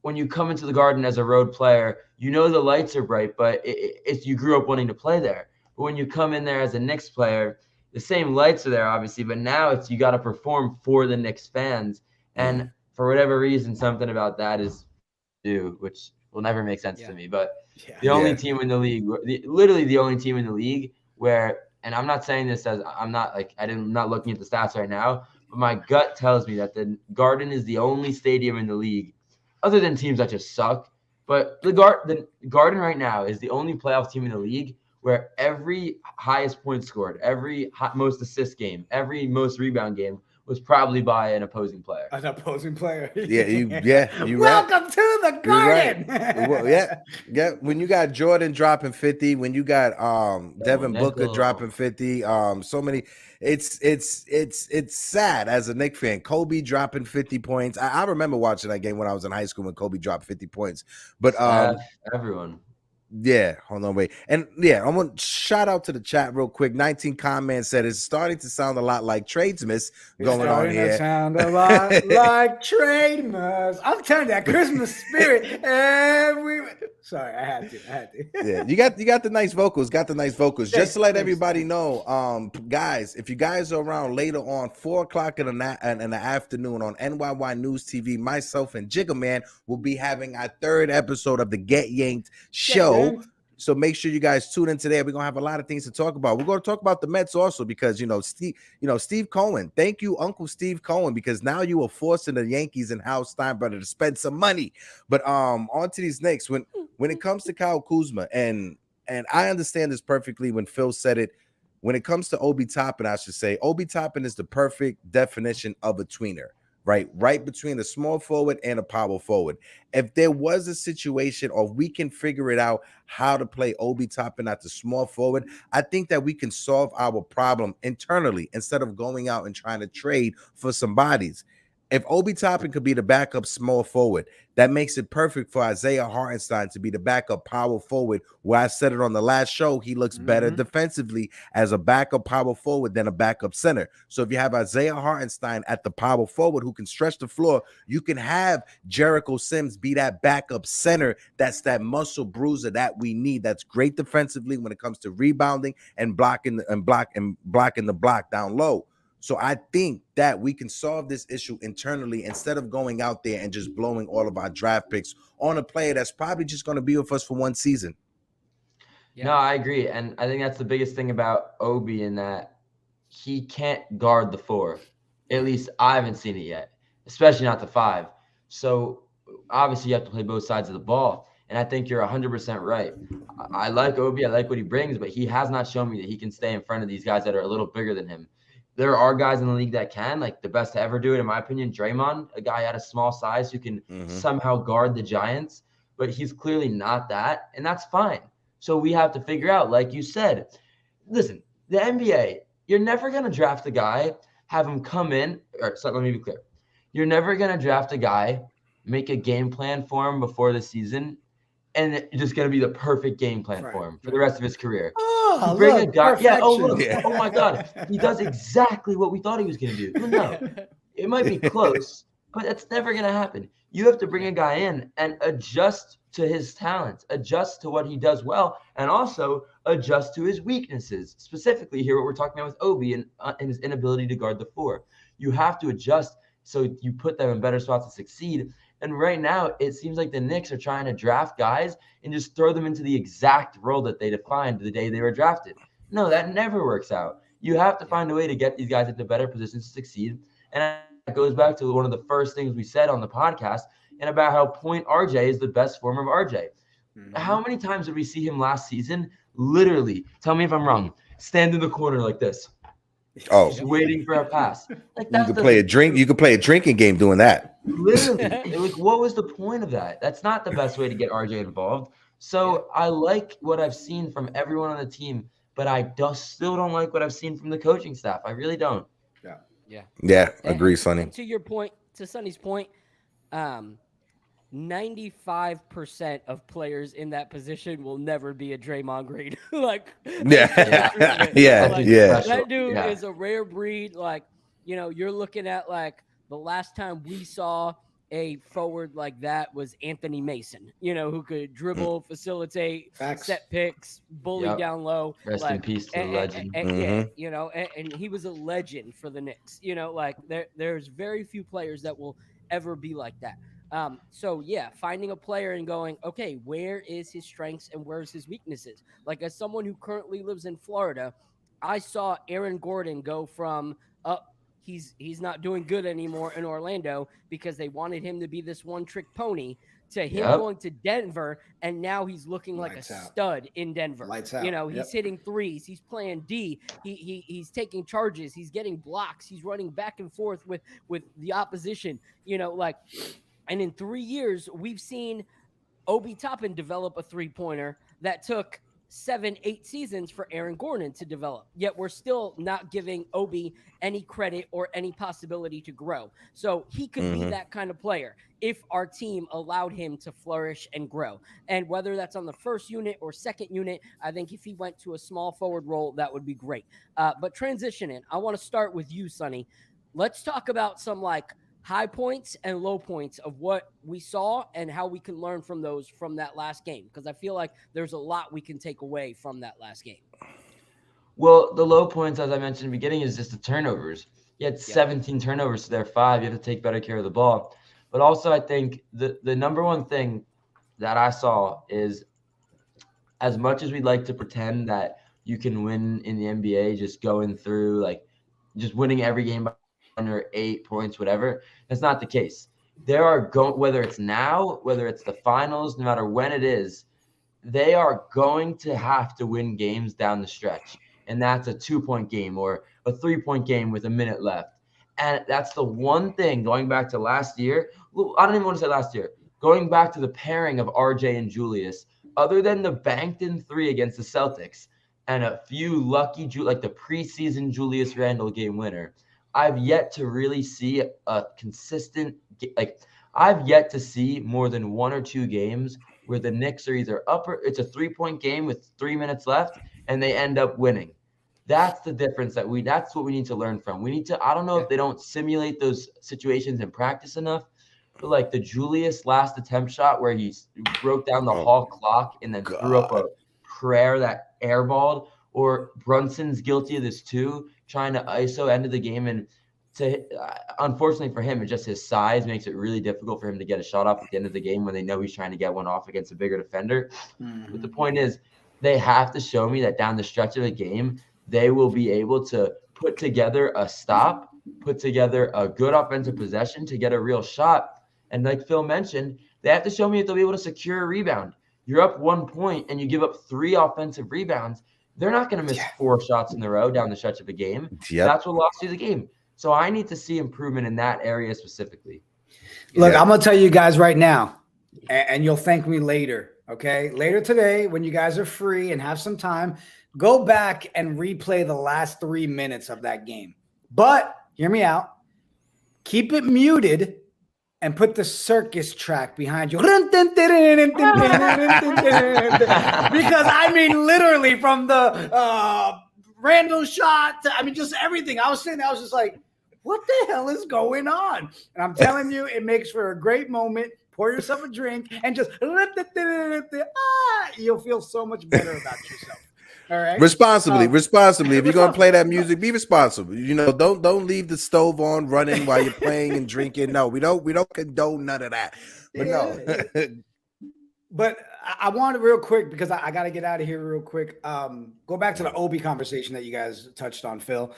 when you come into the Garden as a road player, the lights are bright, but it's you grew up wanting to play there. But when you come in there as a Knicks player, the same lights are there, obviously, but now it's you got to perform for the Knicks fans. And for whatever reason, something about that is due, which will never make sense to me. But the only team in the league, literally the only team in the league where, and I'm not saying this as I'm not looking at the stats right now, but my gut tells me that the Garden is the only stadium in the league, other than teams that just suck. But the Garden right now is the only playoff team in the league where every highest point scored, every most assist game, every most rebound game was probably by an opposing player. An opposing player. You Welcome to the Garden. Right. Well, when you got Jordan dropping 50, when you got Devin Booker dropping 50, so many. It's sad as a Knicks fan. Kobe dropping 50 points. I remember watching that game when I was in high school when Kobe dropped 50 points. But everyone. Yeah, hold on, wait. And yeah, I'm gonna shout out to the chat real quick. 19 comments said it's starting to sound a lot like tradesmans going on starting here. to sound a lot like tradesmas. I'm telling you, that Christmas spirit. Sorry, I had to. Yeah, you got the nice vocals. Got the nice vocals. Just to let everybody know, guys, if you guys are around later on 4:00 in the afternoon on NYY News TV, myself and Jiggaman will be having our 3rd episode of the Get Yanked show. So make sure you guys tune in today. We're gonna have a lot of things to talk about. We're gonna talk about the Mets also because Steve Cohen. Thank you, Uncle Steve Cohen, because now you are forcing the Yankees and Hal Steinbrenner to spend some money. But on to these Knicks. When it comes to Kyle Kuzma, and I understand this perfectly when Phil said it. When it comes to Obi Toppin, I should say Obi Toppin is the perfect definition of a tweener. Right between a small forward and a power forward. If there was a situation, or we can figure it out how to play Obi Toppin at the small forward, I think that we can solve our problem internally instead of going out and trying to trade for some bodies. If Obi Toppin could be the backup small forward, that makes it perfect for Isaiah Hartenstein to be the backup power forward, where I said it on the last show, he looks better defensively as a backup power forward than a backup center. So if you have Isaiah Hartenstein at the power forward who can stretch the floor, you can have Jericho Sims be that backup center. That's that muscle bruiser that we need. That's great defensively when it comes to rebounding and blocking the block down low. So I think that we can solve this issue internally instead of going out there and just blowing all of our draft picks on a player that's probably just going to be with us for one season. Yeah. No, I agree. And I think that's the biggest thing about Obi, in that he can't guard the 4. At least I haven't seen it yet, especially not the 5. So obviously you have to play both sides of the ball. And I think you're 100% right. I like Obi. I like what he brings, but he has not shown me that he can stay in front of these guys that are a little bigger than him. There are guys in the league that can, like the best to ever do it, in my opinion, Draymond, a guy at a small size who can somehow guard the Giants, but he's clearly not that, and that's fine. So we have to figure out, like you said, listen, the NBA, you're never going to draft a guy, have him come in, let me be clear. You're never going to draft a guy, make a game plan for him before the season, and it's just going to be the perfect game plan for him for the rest of his career. Oh, bring look, a guy. perfection. Yeah. Oh, look. Yeah. Oh my God. He does exactly what we thought he was going to do. No, it might be close, but that's never going to happen. You have to bring a guy in and adjust to his talents, adjust to what he does well, and also adjust to his weaknesses. Specifically here, what we're talking about with Obi and his inability to guard the 4. You have to adjust so you put them in better spots to succeed. And right now, it seems like the Knicks are trying to draft guys and just throw them into the exact role that they defined the day they were drafted. No, that never works out. You have to find a way to get these guys into better positions to succeed. And that goes back to one of the first things we said on the podcast, and about how point RJ is the best form of RJ. How many times did we see him last season? Literally, tell me if I'm wrong, stand in the corner like this. Oh, just waiting for a pass. Like you could play a drink. You could play a drinking game doing that. Literally, like, what was the point of that? That's not the best way to get RJ involved. So I like what I've seen from everyone on the team, but I still don't like what I've seen from the coaching staff. I really don't. Yeah. Agree, Sonny. And to your point, to Sonny's point, 95% of players in that position will never be a Draymond Green. That dude is a rare breed. Like, you're looking at, like, the last time we saw a forward like that was Anthony Mason, who could dribble, facilitate, set picks, bully down low. Rest in peace to the legend. And he was a legend for the Knicks. There's very few players that will ever be like that. Finding a player and going, okay, where is his strengths and where's his weaknesses? Like, as someone who currently lives in Florida, I saw Aaron Gordon go from he's not doing good anymore in Orlando because they wanted him to be this one-trick pony, to him going to Denver, and now he's looking like a stud in Denver. Lights out. He's hitting threes, he's playing D, he's taking charges, he's getting blocks, he's running back and forth with the opposition. And in 3 years, we've seen Obi Toppin develop a three-pointer that took 7-8 seasons for Aaron Gordon to develop, yet we're still not giving Obi any credit or any possibility to grow. So he could be that kind of player if our team allowed him to flourish and grow. And whether that's on the first unit or second unit, I think if he went to a small forward role, that would be great. But transitioning, I want to start with you, Sonny. Let's talk about some high points and low points of what we saw and how we can learn from those from that last game, because I feel like there's a lot we can take away from that last game. Well, the low points, as I mentioned in the beginning, is just the turnovers. You had 17 turnovers to their 5. You have to take better care of the ball. But also, I think the number one thing that I saw is, as much as we'd like to pretend that you can win in the NBA just going through, just winning every game by under 8 points, whatever, that's not the case. There are whether it's now, whether it's the finals, no matter when it is, they are going to have to win games down the stretch. And that's a 2-point game or a 3-point game with a minute left. And that's the one thing, going back to last year, I don't even want to say last year, going back to the pairing of RJ and Julius, other than the banked-in 3 against the Celtics and a few lucky, like the preseason Julius Randle game winner, I've yet to really see a consistent, I've yet to see more than 1 or 2 games where the Knicks are either up or it's a 3-point game with 3 minutes left and they end up winning. That's the difference that's what we need to learn from. We need to, I don't know if they don't simulate those situations in practice enough, but the Julius last attempt shot where he broke down the hall clock and then threw up a prayer that airballed, or Brunson's guilty of this too, trying to ISO end of the game. And unfortunately for him, it's just his size makes it really difficult for him to get a shot off at the end of the game when they know he's trying to get one off against a bigger defender. But the point is, they have to show me that down the stretch of the game, they will be able to put together a stop, put together a good offensive possession to get a real shot. And like Phil mentioned, they have to show me that they'll be able to secure a rebound. You're up 1 point and you give up 3 offensive rebounds. They're not going to miss 4 shots in a row down the stretch of a game. That's what lost you the game. So I need to see improvement in that area specifically. Look, I'm going to tell you guys right now, and you'll thank me later, okay? Later today, when you guys are free and have some time, go back and replay the last 3 minutes of that game. But hear me out. Keep it muted and put the circus track behind you. Because I mean, literally from the random shot to, just everything. I was sitting there, I was just like, what the hell is going on? And I'm telling you, it makes for a great moment. Pour yourself a drink and just, you'll feel so much better about yourself. All right. Responsibly. If you're gonna play that music, be responsible. Don't leave the stove on running while you're playing and drinking. No, we don't condone none of that. But no. But I wanted real quick, because I got to get out of here real quick. Go back to the Obi conversation that you guys touched on, Phil.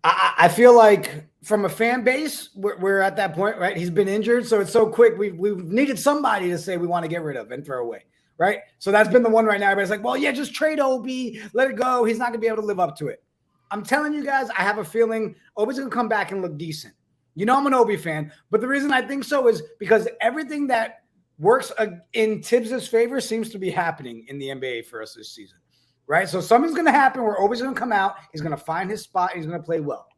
I feel like from a fan base, we're at that point, right? He's been injured, so it's so quick. We've needed somebody to say we want to get rid of and throw away. Right. So that's been the one right now. Everybody's like, well, yeah, just trade Obi, let it go. He's not going to be able to live up to it. I'm telling you guys, I have a feeling Obi's going to come back and look decent. I'm an Obi fan, but the reason I think so is because everything that works in Tibbs' favor seems to be happening in the NBA for us this season. Right. So something's going to happen where Obi's going to come out. He's going to find his spot. He's going to play well.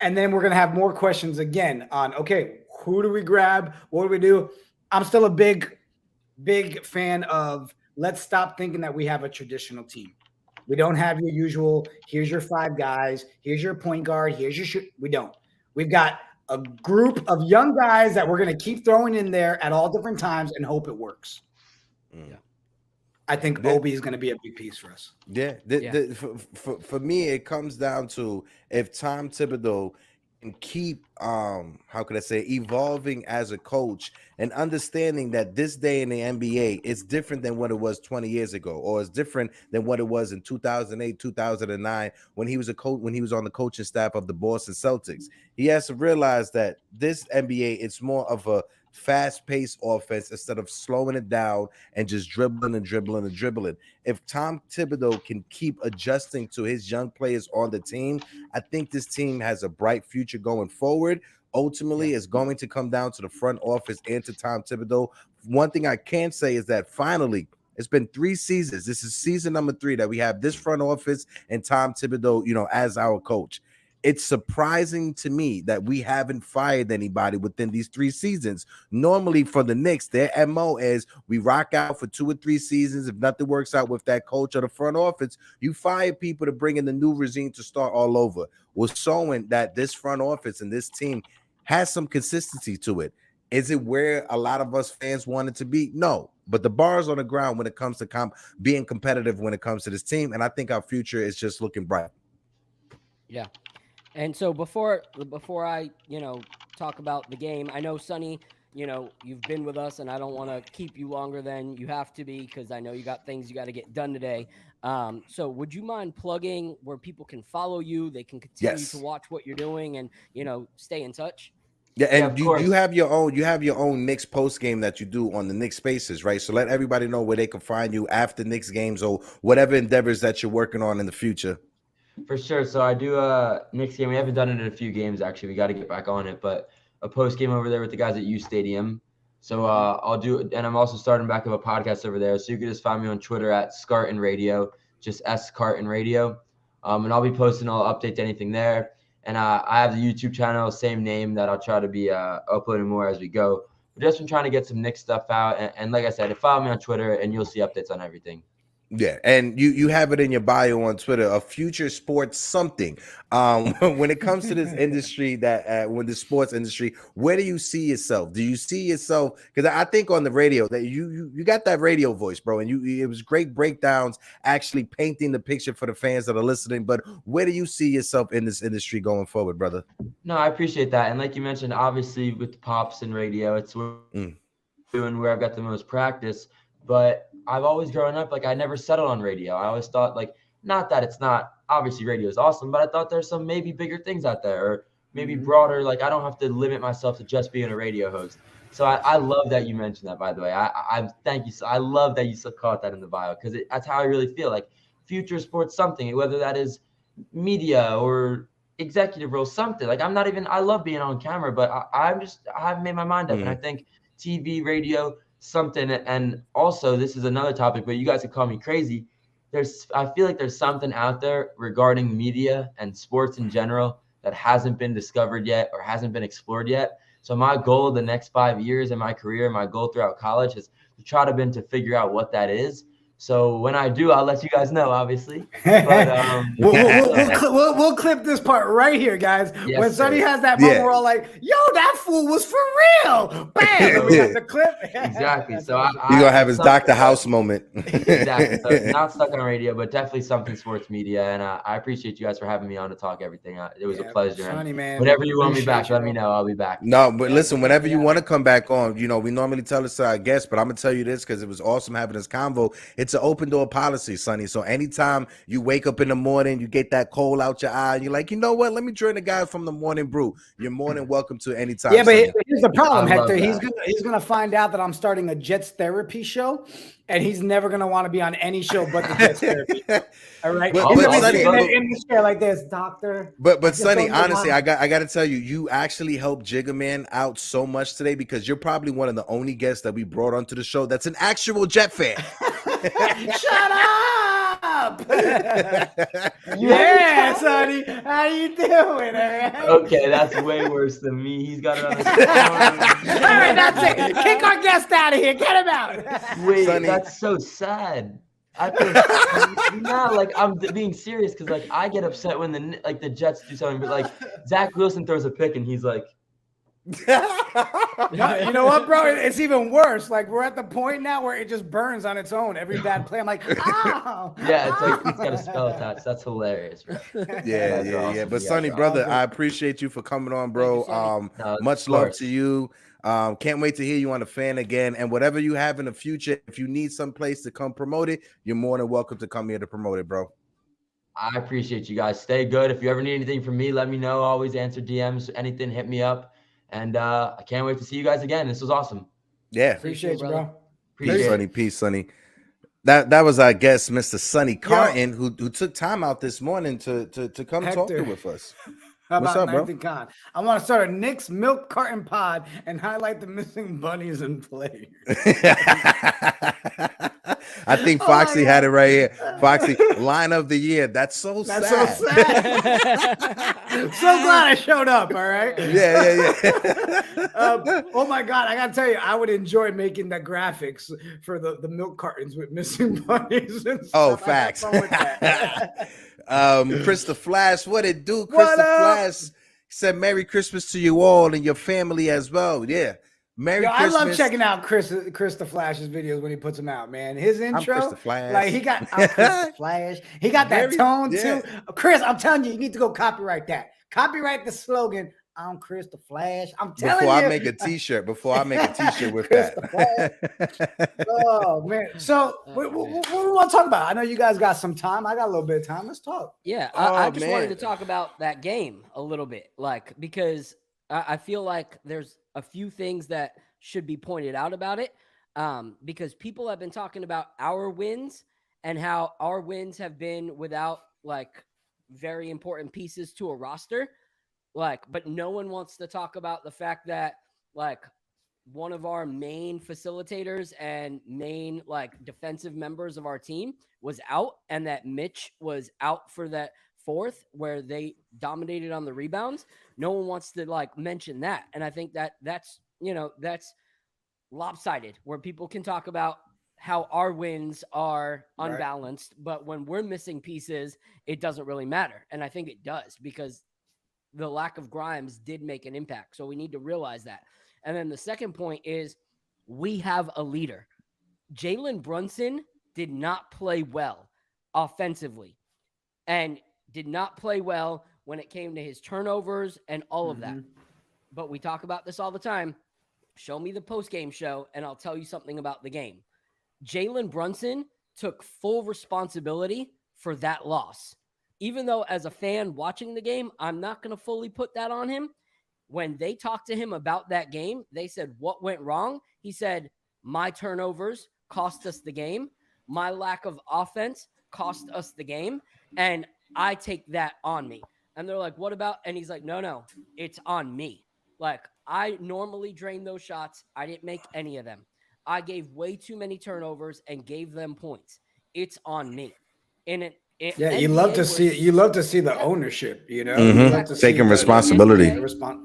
And then we're going to have more questions again on, okay, who do we grab? What do we do? I'm still a big fan of, let's stop thinking that we have a traditional team. We don't have your usual, here's your 5 guys, here's your point guard, here's your shoot. We don't. We've got a group of young guys that we're going to keep throwing in there at all different times and hope it works. Yeah. I think Obi is going to be a big piece for us. Yeah. For me, it comes down to, if Tom Thibodeau and keep evolving as a coach and understanding that this day in the NBA is different than what it was 20 years ago, or it's different than what it was in 2008, 2009 when he was on the coaching staff of the Boston Celtics. He has to realize that this NBA, it's more of a fast-paced offense instead of slowing it down and just dribbling. If Tom Thibodeau can keep adjusting to his young players on the team, I think this team has a bright future going forward. Ultimately, it's going to come down to the front office and to Tom Thibodeau. One thing I can say is that finally, It's been 3 seasons. This is season number 3 that we have this front office and Tom Thibodeau, as our coach. It's surprising to me that we haven't fired anybody within these 3 seasons. Normally for the Knicks, their MO is we rock out for 2 or 3 seasons. If nothing works out with that coach or the front office, you fire people to bring in the new regime to start all over. We're showing that this front office and this team has some consistency to it. Is it where a lot of us fans want it to be? No, but the bar is on the ground when it comes to being competitive when it comes to this team, and I think our future is just looking bright. Yeah. And so before I, talk about the game, I know, Sonny, you've been with us, and I don't want to keep you longer than you have to be because I know you got things you got to get done today. So would you mind plugging where people can follow you? They can continue to watch what you're doing and, stay in touch. Yeah, and you have your own Knicks post game that you do on the Knicks Spaces, right? So let everybody know where they can find you after Knicks games or whatever endeavors that you're working on in the future. For sure. So I do a Knicks game. We haven't done it in a few games, actually. We got to get back on it. But a post game over there with the guys at U Stadium. So I'll do – and I'm also starting back up a podcast over there. So you can just find me on Twitter at Scarton Radio, just Carton Radio. And I'll be posting all updates, anything there. And I have the YouTube channel, same name, that I'll try to be uploading more as we go. But just been trying to get some Knicks stuff out. And like I said, follow me on Twitter, and you'll see updates on everything. Yeah, and you have it in your bio on Twitter, a future sports something. When it comes to this industry, when the sports industry, where do you see yourself? Do you see yourself? Because I think on the radio that you got that radio voice, bro, and it was great breakdowns, actually painting the picture for the fans that are listening. But where do you see yourself in this industry going forward, brother? No, I appreciate that, and like you mentioned, obviously with pops and radio, it's doing where I've got the most practice, but I've always grown up, I never settled on radio. I always thought, not that it's not, obviously radio is awesome, but I thought there's some maybe bigger things out there, or maybe broader. I don't have to limit myself to just being a radio host. So I love that you mentioned that, by the way. I thank you. So I love that you caught that in the bio, because that's how I really feel. Future sports something, whether that is media or executive role, something. I love being on camera, but I haven't made my mind up. And I think TV, radio, something. And also, this is another topic, but you guys can call me crazy. I feel like there's something out there regarding media and sports in general that hasn't been discovered yet or hasn't been explored yet. So my goal the next 5 years in my career, my goal throughout college is to figure out what that is. So when I do, I'll let you guys know, obviously. But, we'll clip this part right here, guys. Yes, when Sonny has that moment, we're all like, yo, that fool was for real. Bam! We got the clip. Exactly. So you're going to have his Dr. House moment. Exactly. So not stuck on radio, but definitely something sports media. And I appreciate you guys for having me on to talk everything. It was a pleasure. Sonny, man. Whenever you want me back, let me know. I'll be back. No, but listen, whenever you want to come back on, we normally tell this to our guests, but I'm going to tell you this because it was awesome having this convo. It's an open door policy, Sonny. So anytime you wake up in the morning, you get that coal out your eye, and you're like, you know what? Let me join the guys from the Morning Brew. You're more than welcome to anytime. Yeah, but here's the problem, Hector. He's gonna find out that I'm starting a Jets therapy show, and he's never gonna want to be on any show but the Jets therapy. All right, but Sonny, in the chair like this, doctor. But Sonny, honestly, I got to tell you, you actually helped Jiggaman out so much today because you're probably one of the only guests that we brought onto the show that's an actual Jet fan. Shut up! Yeah, Sonny, how you doing? Right? Okay, that's way worse than me. He's got it on his phone. All right, that's it. Kick our guest out of here. Get him out. Wait, Sonny, that's so sad. I feel I'm being serious because I get upset when the Jets do something, but Zach Wilson throws a pick and he's like. You know what, bro? It's even worse. We're at the point now where it just burns on its own. Every bad play, I'm like, oh. Yeah, it's got a spell attached. That's hilarious, bro. Yeah. Awesome. But Sonny, brother, I appreciate you for coming on, bro. Much love to you. Can't wait to hear you on the fan again. And whatever you have in the future, if you need some place to come promote it, you're more than welcome to come here to promote it, bro. I appreciate you guys. Stay good. If you ever need anything from me, let me know. Always answer DMs. Anything, hit me up. And I can't wait to see you guys again. This was awesome. Yeah. Appreciate you, bro. Peace, Sonny. Peace, Sonny. That was our guest, Mr. Sonny Carton, who took time out this morning to come Hector. talk to with us. What's up, bro? Con? I want to start a Knicks Milk Carton pod and highlight the missing bunnies and players. I think Foxy had it right here. Foxy, line of the year. That's so That's sad. so sad. So glad I showed up. All right. Yeah. Oh my God. I got to tell you, I would enjoy making the graphics for the milk cartons with missing bunnies and stuff. Oh, facts. Chris the Flash, what it do? Chris What the up? Flash said Merry Christmas to you all and your family as well. Yeah. Merry Christmas. I love checking out Chris the Flash's videos when he puts them out, man. His intro, Chris the Flash. like he got Chris the Flash. He got that tone too. Chris, I'm telling you, you need to go copyright that. Copyright the slogan. I'm Chris the Flash. I'm telling you. Before I make a t-shirt with that. Oh man. So what we want to talk about? I know you guys got some time. I got a little bit of time. Let's talk. Yeah, I just wanted to talk about that game a little bit, like, because I feel like there's a few things that should be pointed out about it, because people have been talking about our wins and how our wins have been without like very important pieces to a roster. Like, but no one wants to talk about the fact that like one of our main facilitators and main like defensive members of our team was out, and that Mitch was out for that fourth where they dominated on the rebounds. No one wants to like mention that. And I think that's lopsided, where people can talk about how our wins are unbalanced, but when we're missing pieces, it doesn't really matter. And I think it does, because the lack of Grimes did make an impact. So we need to realize that. And then the second point is we have a leader. Jalen Brunson did not play well offensively and did not play well when it came to his turnovers and all of that. But we talk about this all the time. Show me the post-game show, and I'll tell you something about the game. Jalen Brunson took full responsibility for that loss. Even though as a fan watching the game, I'm not going to fully put that on him. When they talked to him about that game, they said, what went wrong? He said, my turnovers cost us the game. My lack of offense cost us the game. And I take that on me. And they're like, what about? And he's like, no, it's on me. Like, I normally drain those shots. I didn't make any of them. I gave way too many turnovers and gave them points. It's on me. And you love to see the ownership, you know, taking responsibility.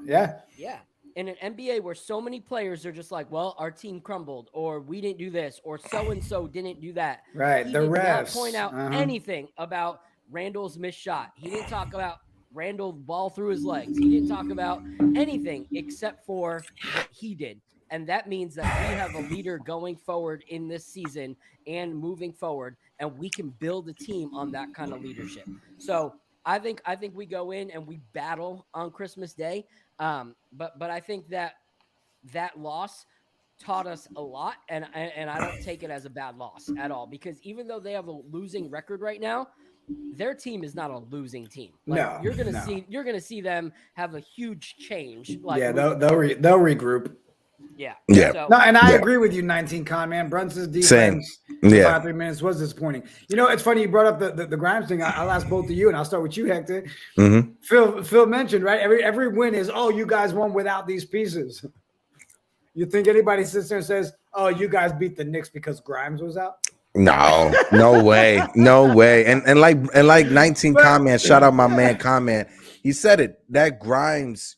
Yeah. In an NBA where so many players are just like, well, our team crumbled, or we didn't do this, or so-and-so didn't do that. Right. He the did refs. not point out anything about Randall's missed shot. He didn't talk about Randall ball through his legs. He didn't talk about anything except for what he did. And that means that we have a leader going forward in this season and moving forward, and we can build a team on that kind of leadership. So I think we go in and we battle on Christmas Day. But I think that loss taught us a lot, and I don't take it as a bad loss at all, because even though they have a losing record right now, their team is not a losing team. Like, you're gonna see them have a huge change. Like, they'll regroup. Yeah. So, no, and I agree with you, 19 Con, man. Brunson's defense 5-3 minutes was disappointing. You know, it's funny you brought up the Grimes thing. I'll ask both of you, and I'll start with you, Hector. Phil mentioned, right? Every win is, you guys won without these pieces. You think anybody sits there and says, you guys beat the Knicks because Grimes was out? No way. And like 19 comment, shout out my man comment. He said it, that Grimes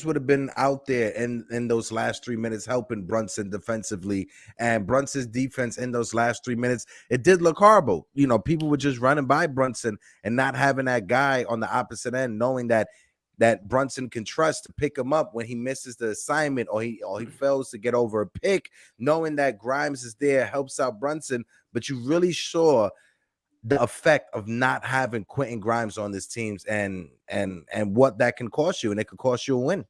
would have been out there in those last 3 minutes helping Brunson defensively, and Brunson's defense in those last 3 minutes, it did look horrible. You know, people were just running by Brunson and not having that guy on the opposite end, knowing that Brunson can trust to pick him up when he misses the assignment or he fails to get over a pick, knowing that Grimes is there helps out Brunson. But you really saw the effect of not having Quentin Grimes on this team and what that can cost you, and it could cost you a win.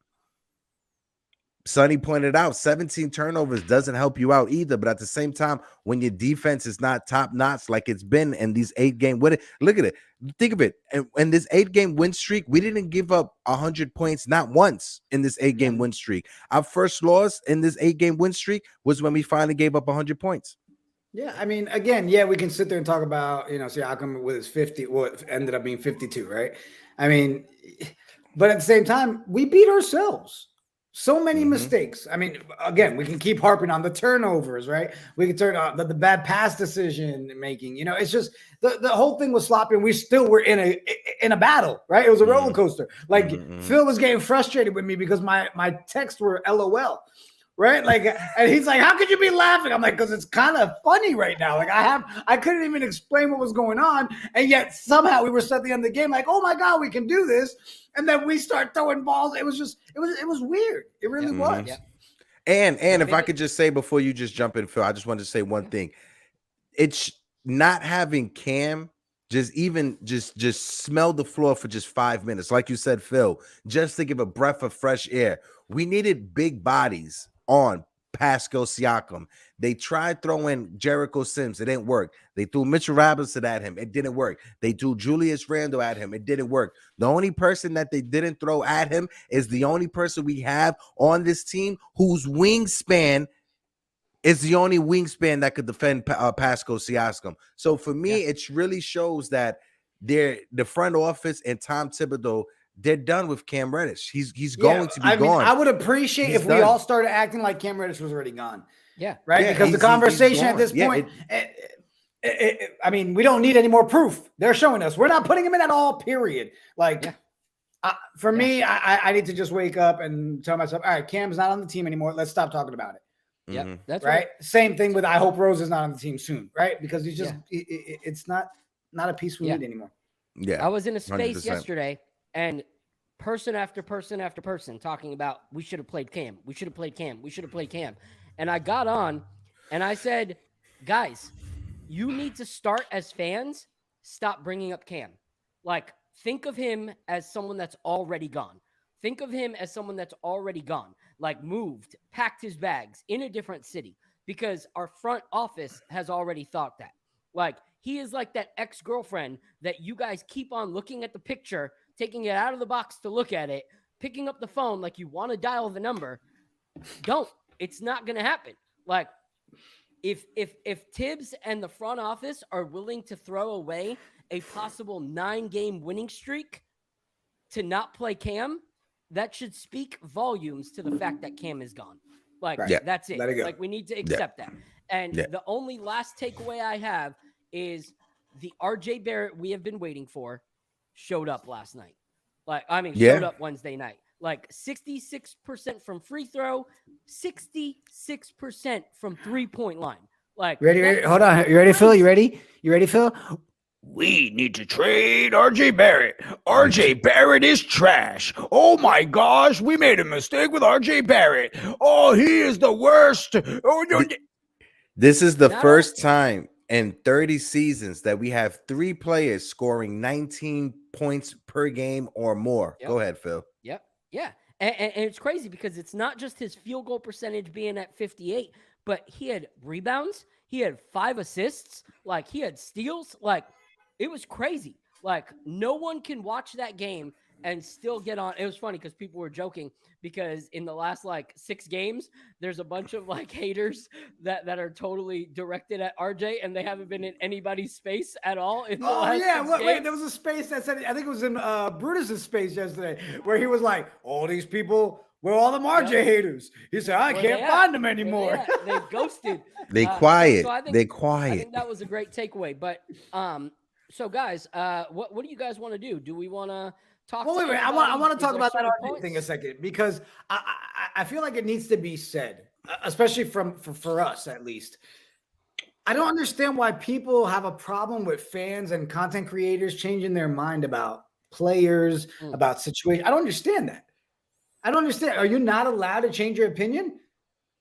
Sonny pointed out 17 turnovers doesn't help you out either, but at the same time, when your defense is not top notch like it's been in these 8-game win, look at it, think of it. In this 8-game win streak, we didn't give up 100 points not once in this 8-game win streak. Our first loss in this 8-game win streak was when we finally gave up 100 points. Yeah, I mean, again, we can sit there and talk about, see how come with his 50, what ended up being 52, right? I mean, but at the same time, we beat ourselves. So many mistakes. I mean, again, we can keep harping on the turnovers, right? We can turn on the bad pass decision making. It's just the whole thing was sloppy, and we still were in a battle, right? It was a roller coaster. Like Phil was getting frustrated with me because my texts were LOL. Right. Like, and he's like, how could you be laughing? I'm like, because it's kind of funny right now. Like I couldn't even explain what was going on. And yet somehow we were at the end of the game, like, oh my God, we can do this. And then we start throwing balls. It was weird. It really was. Yeah. And if I could just say before you just jump in, Phil, I just wanted to say one thing. It's not having Cam just smell the floor for just 5 minutes. Like you said, Phil, just to give a breath of fresh air. We needed big bodies on Pascal Siakam. They tried throwing Jericho Sims. It didn't work. They threw Mitchell Robinson at him. It didn't work. They threw Julius Randle at him. It didn't work. The only person that they didn't throw at him is the only person we have on this team whose wingspan is the only wingspan that could defend Pascal Siakam. So for me, it really shows that the front office and Tom Thibodeau, they're done with Cam Reddish. He's going to be gone. I would appreciate if we all started acting like Cam Reddish was already gone. Yeah. Right? Yeah, because the conversation at this point, I mean, we don't need any more proof. They're showing us. We're not putting him in at all, period. Like, for me, I need to just wake up and tell myself, all right, Cam's not on the team anymore. Let's stop talking about it. Yeah, that's right. Same thing with I hope Rose is not on the team soon, right? Because he's just it's not a piece we need anymore. Yeah. I was in a space 100%. yesterday, and person after person after person talking about we should have played Cam. We should have played Cam. We should have played Cam. And I got on and I said, guys, you need to start as fans. Stop bringing up Cam. Like, think of him as someone that's already gone. Think of him as someone that's already gone, like moved, packed his bags in a different city, because our front office has already thought that. Like, he is like that ex-girlfriend that you guys keep on looking at the picture, taking it out of the box to look at it, picking up the phone like you want to dial the number. Don't. It's not going to happen. Like, if Tibbs and the front office are willing to throw away a possible 9-game winning streak to not play Cam, that should speak volumes to the fact that Cam is gone. Like, that's it. Like, we need to accept that. And the only last takeaway I have is the RJ Barrett we have been waiting for showed up last night. Showed up Wednesday night. Like 66% from free throw, 66% from 3-point line. Like, ready? Hold on. You ready, Phil? You ready, Phil? We need to trade RJ Barrett. RJ Barrett is trash. Oh my gosh, we made a mistake with RJ Barrett. Oh, he is the worst. Oh, no. This is the first time in 30 seasons that we have 3 players scoring 19 points per game or more. Go ahead, Phil. Yep. Yeah. And it's crazy because it's not just his field goal percentage being at 58, but he had rebounds. He had 5 assists. Like, he had steals. Like, it was crazy. Like, no one can watch that game and still get on. It was funny because people were joking because in the last 6 games, there's a bunch of haters that are totally directed at RJ, and they haven't been in anybody's space at all in the last 6 games. Wait, there was a space that said, I think it was in Brutus's space yesterday, where he was like, all these people, where all the RJ haters. He said, I can't find them anymore. They ghosted. They quiet. So I think that was a great takeaway. But so guys, what do you guys want to do? Do we want to talk? Well, wait. I want to talk about that RJ thing a second, because I feel like it needs to be said, especially for us at least. I don't understand why people have a problem with fans and content creators changing their mind about players, about situations. I don't understand that. I don't understand. Are you not allowed to change your opinion?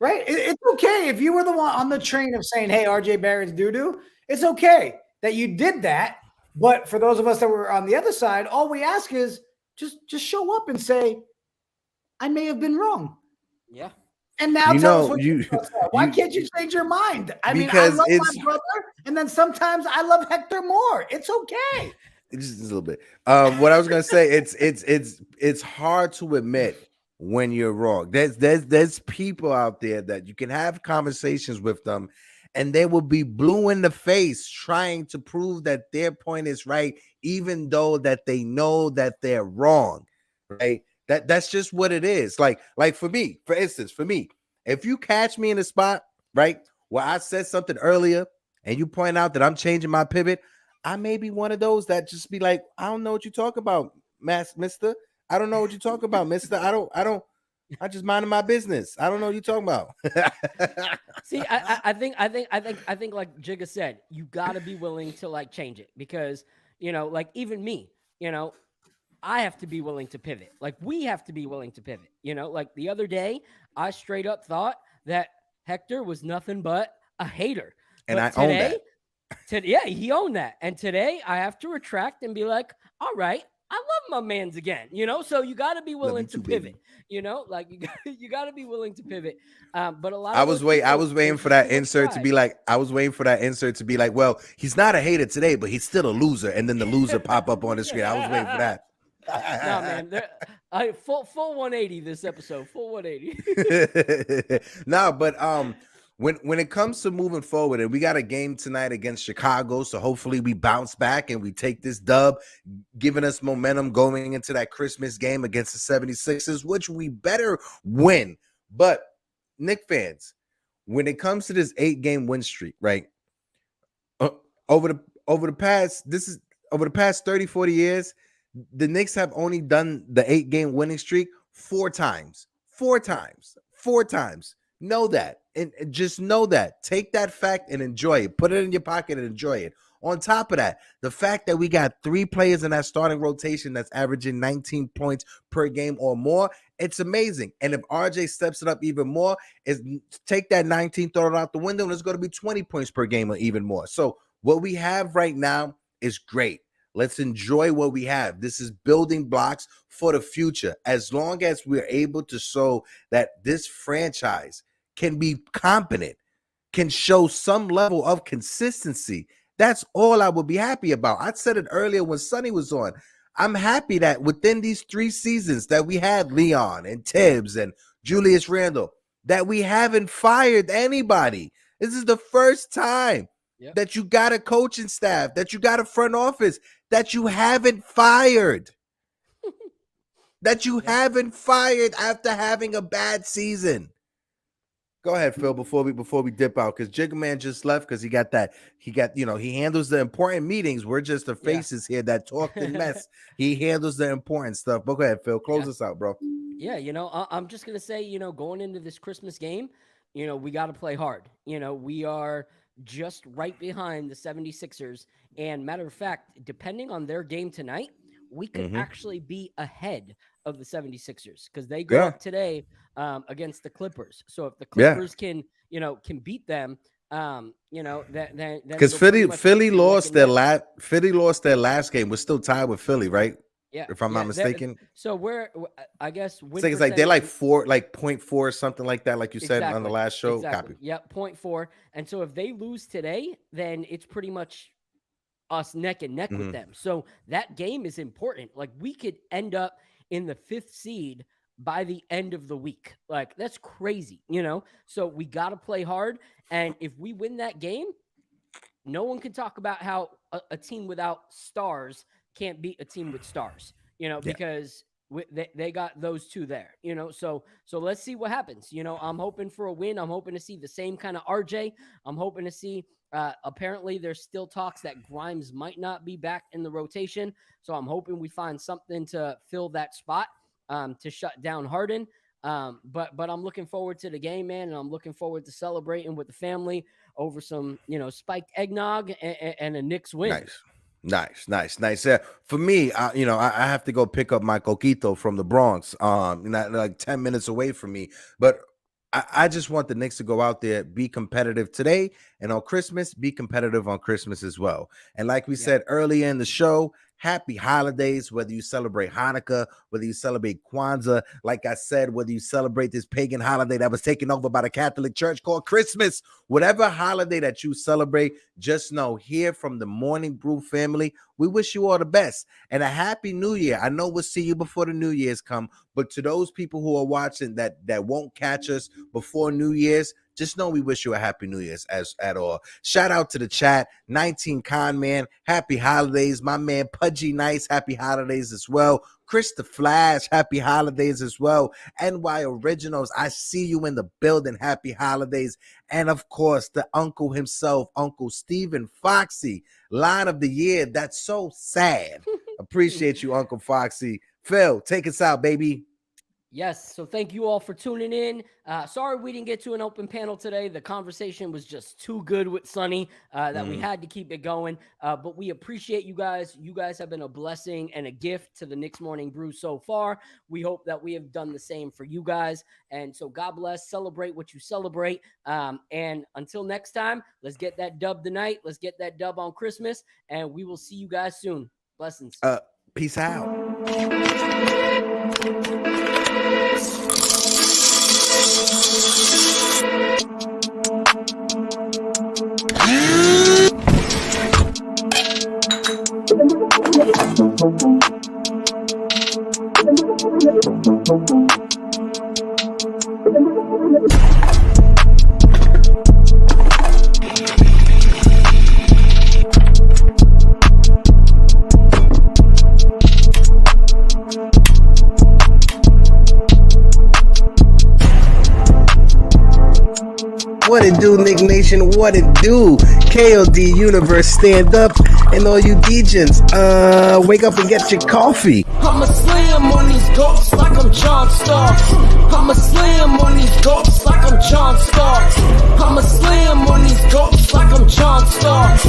Right? It's okay if you were the one on the train of saying, hey, RJ Barrett's doo-doo. It's okay that you did that. But for those of us that were on the other side, all we ask is just show up and say, I may have been wrong. Yeah. And now tell us what why can't you change your mind? I mean, I love my brother, and then sometimes I love Hector more. It's okay. Just a little bit. What I was gonna say, it's hard to admit when you're wrong. There's people out there that you can have conversations with them, and they will be blue in the face trying to prove that their point is right, even though that they know that they're wrong. Right? That's just what it is. Like for me, for instance, if you catch me in a spot, right, where I said something earlier and you point out that I'm changing my pivot, I may be one of those that just be like, I don't know what you talk about, mister. I don't know what you talk about, mister. I just minding my business. I don't know what you're talking about. See, I think like Jigga said, you got to be willing to like change it because, like even me, I have to be willing to pivot. Like we have to be willing to pivot. Like the other day, I straight up thought that Hector was nothing but a hater. And but I own that. Yeah, he owned that. And today I have to retract and be like, all right, I love my mans again, so you got to be willing to pivot, like you got to be willing to pivot. But a lot of I was waiting for that insert to be like, well, he's not a hater today, but he's still a loser. And then the loser pop up on the screen. I was waiting for that. No, man, full 180 this episode, full 180. No, but when it comes to moving forward, and we got a game tonight against Chicago, so hopefully we bounce back and we take this dub, giving us momentum going into that Christmas game against the 76ers, which we better win. But Knicks fans, when it comes to this 8-game win streak, right? Over the past 30, 40 years, the Knicks have only done the 8-game winning streak 4 times. Know that. And just know that. Take that fact and enjoy it. Put it in your pocket and enjoy it. On top of that, the fact that we got 3 players in that starting rotation that's averaging 19 points per game or more, it's amazing. And if RJ steps it up even more, is take that 19, throw it out the window, and it's going to be 20 points per game or even more. So what we have right now is great. Let's enjoy what we have. This is building blocks for the future. As long as we're able to show that this franchise can be competent, can show some level of consistency, that's all I would be happy about. I said it earlier when Sonny was on. I'm happy that within these 3 seasons that we had Leon and Tibbs and Julius Randle, that we haven't fired anybody. This is the first time that you got a coaching staff, that you got a front office, that you haven't fired. That you haven't fired after having a bad season. Go ahead, Phil, before we dip out, because Jiggaman just left because he handles the important meetings. We're just the faces here that talk the mess. He handles the important stuff. But go ahead, Phil, close us out, bro. Yeah, I'm just gonna say, going into this Christmas game, we got to play hard. We are just right behind the 76ers. And matter of fact, depending on their game tonight, we could actually be ahead of the 76ers because they go up today against the Clippers. So if the Clippers can beat them, then because Philly lost their last game. We're still tied with Philly, right? Yeah, if I'm not mistaken. So I guess it's like they're like 0.4 or something like that, like you said on the last show. Exactly. Copy. Yep, 0.4. And so if they lose today, then it's pretty much us neck and neck with them. So that game is important. Like we could end up in the 5th seed by the end of the week. Like that's crazy, So we got to play hard. And if we win that game, no one can talk about how a team without stars can't beat a team with stars, because they got those 2 there, so let's see what happens. I'm hoping for a win. I'm hoping to see the same kind of RJ. I'm hoping to see, apparently there's still talks that Grimes might not be back in the rotation. So I'm hoping we find something to fill that spot, to shut down Harden. But I'm looking forward to the game, man. And I'm looking forward to celebrating with the family over some, spiked eggnog and a Knicks win. Nice. Yeah. For me, I have to go pick up my coquito from the Bronx, like 10 minutes away from me. But I just want the Knicks to go out there, be competitive today, and on Christmas, be competitive on Christmas as well. And like we said earlier in the show, happy holidays, whether you celebrate Hanukkah, whether you celebrate Kwanzaa, like I said, whether you celebrate this pagan holiday that was taken over by the Catholic Church called Christmas, whatever holiday that you celebrate, just know here from the Morning Brew family, we wish you all the best and a happy new year. I know we'll see you before the New Year's come, but to those people who are watching that won't catch us before New Year's, just know we wish you a happy New Year's at all. Shout out to the chat. 19 Con Man, happy holidays. My man Pudgy Nice, happy holidays as well. Chris the Flash, happy holidays as well. NY Originals, I see you in the building, happy holidays. And of course, the uncle himself, Uncle Stephen Foxy, line of the year. That's so sad. Appreciate you, Uncle Foxy. Phil, take us out, baby. Yes, so thank you all for tuning in. Sorry we didn't get to an open panel today. The conversation was just too good with Sonny that we had to keep it going. But we appreciate you guys. You guys have been a blessing and a gift to the Knicks Morning Brew so far. We hope that we have done the same for you guys. And so God bless. Celebrate what you celebrate. And until next time, let's get that dub tonight. Let's get that dub on Christmas. And we will see you guys soon. Blessings. Peace out. What it do, Knick Nation? What it do? KOD Universe, stand up. And all you DJs, wake up and get your coffee. I'ma slam on these goats like I'm John Starks. I'ma slam on these goats like I'm John Starks. I'ma slam on these goats like I'm John Starks.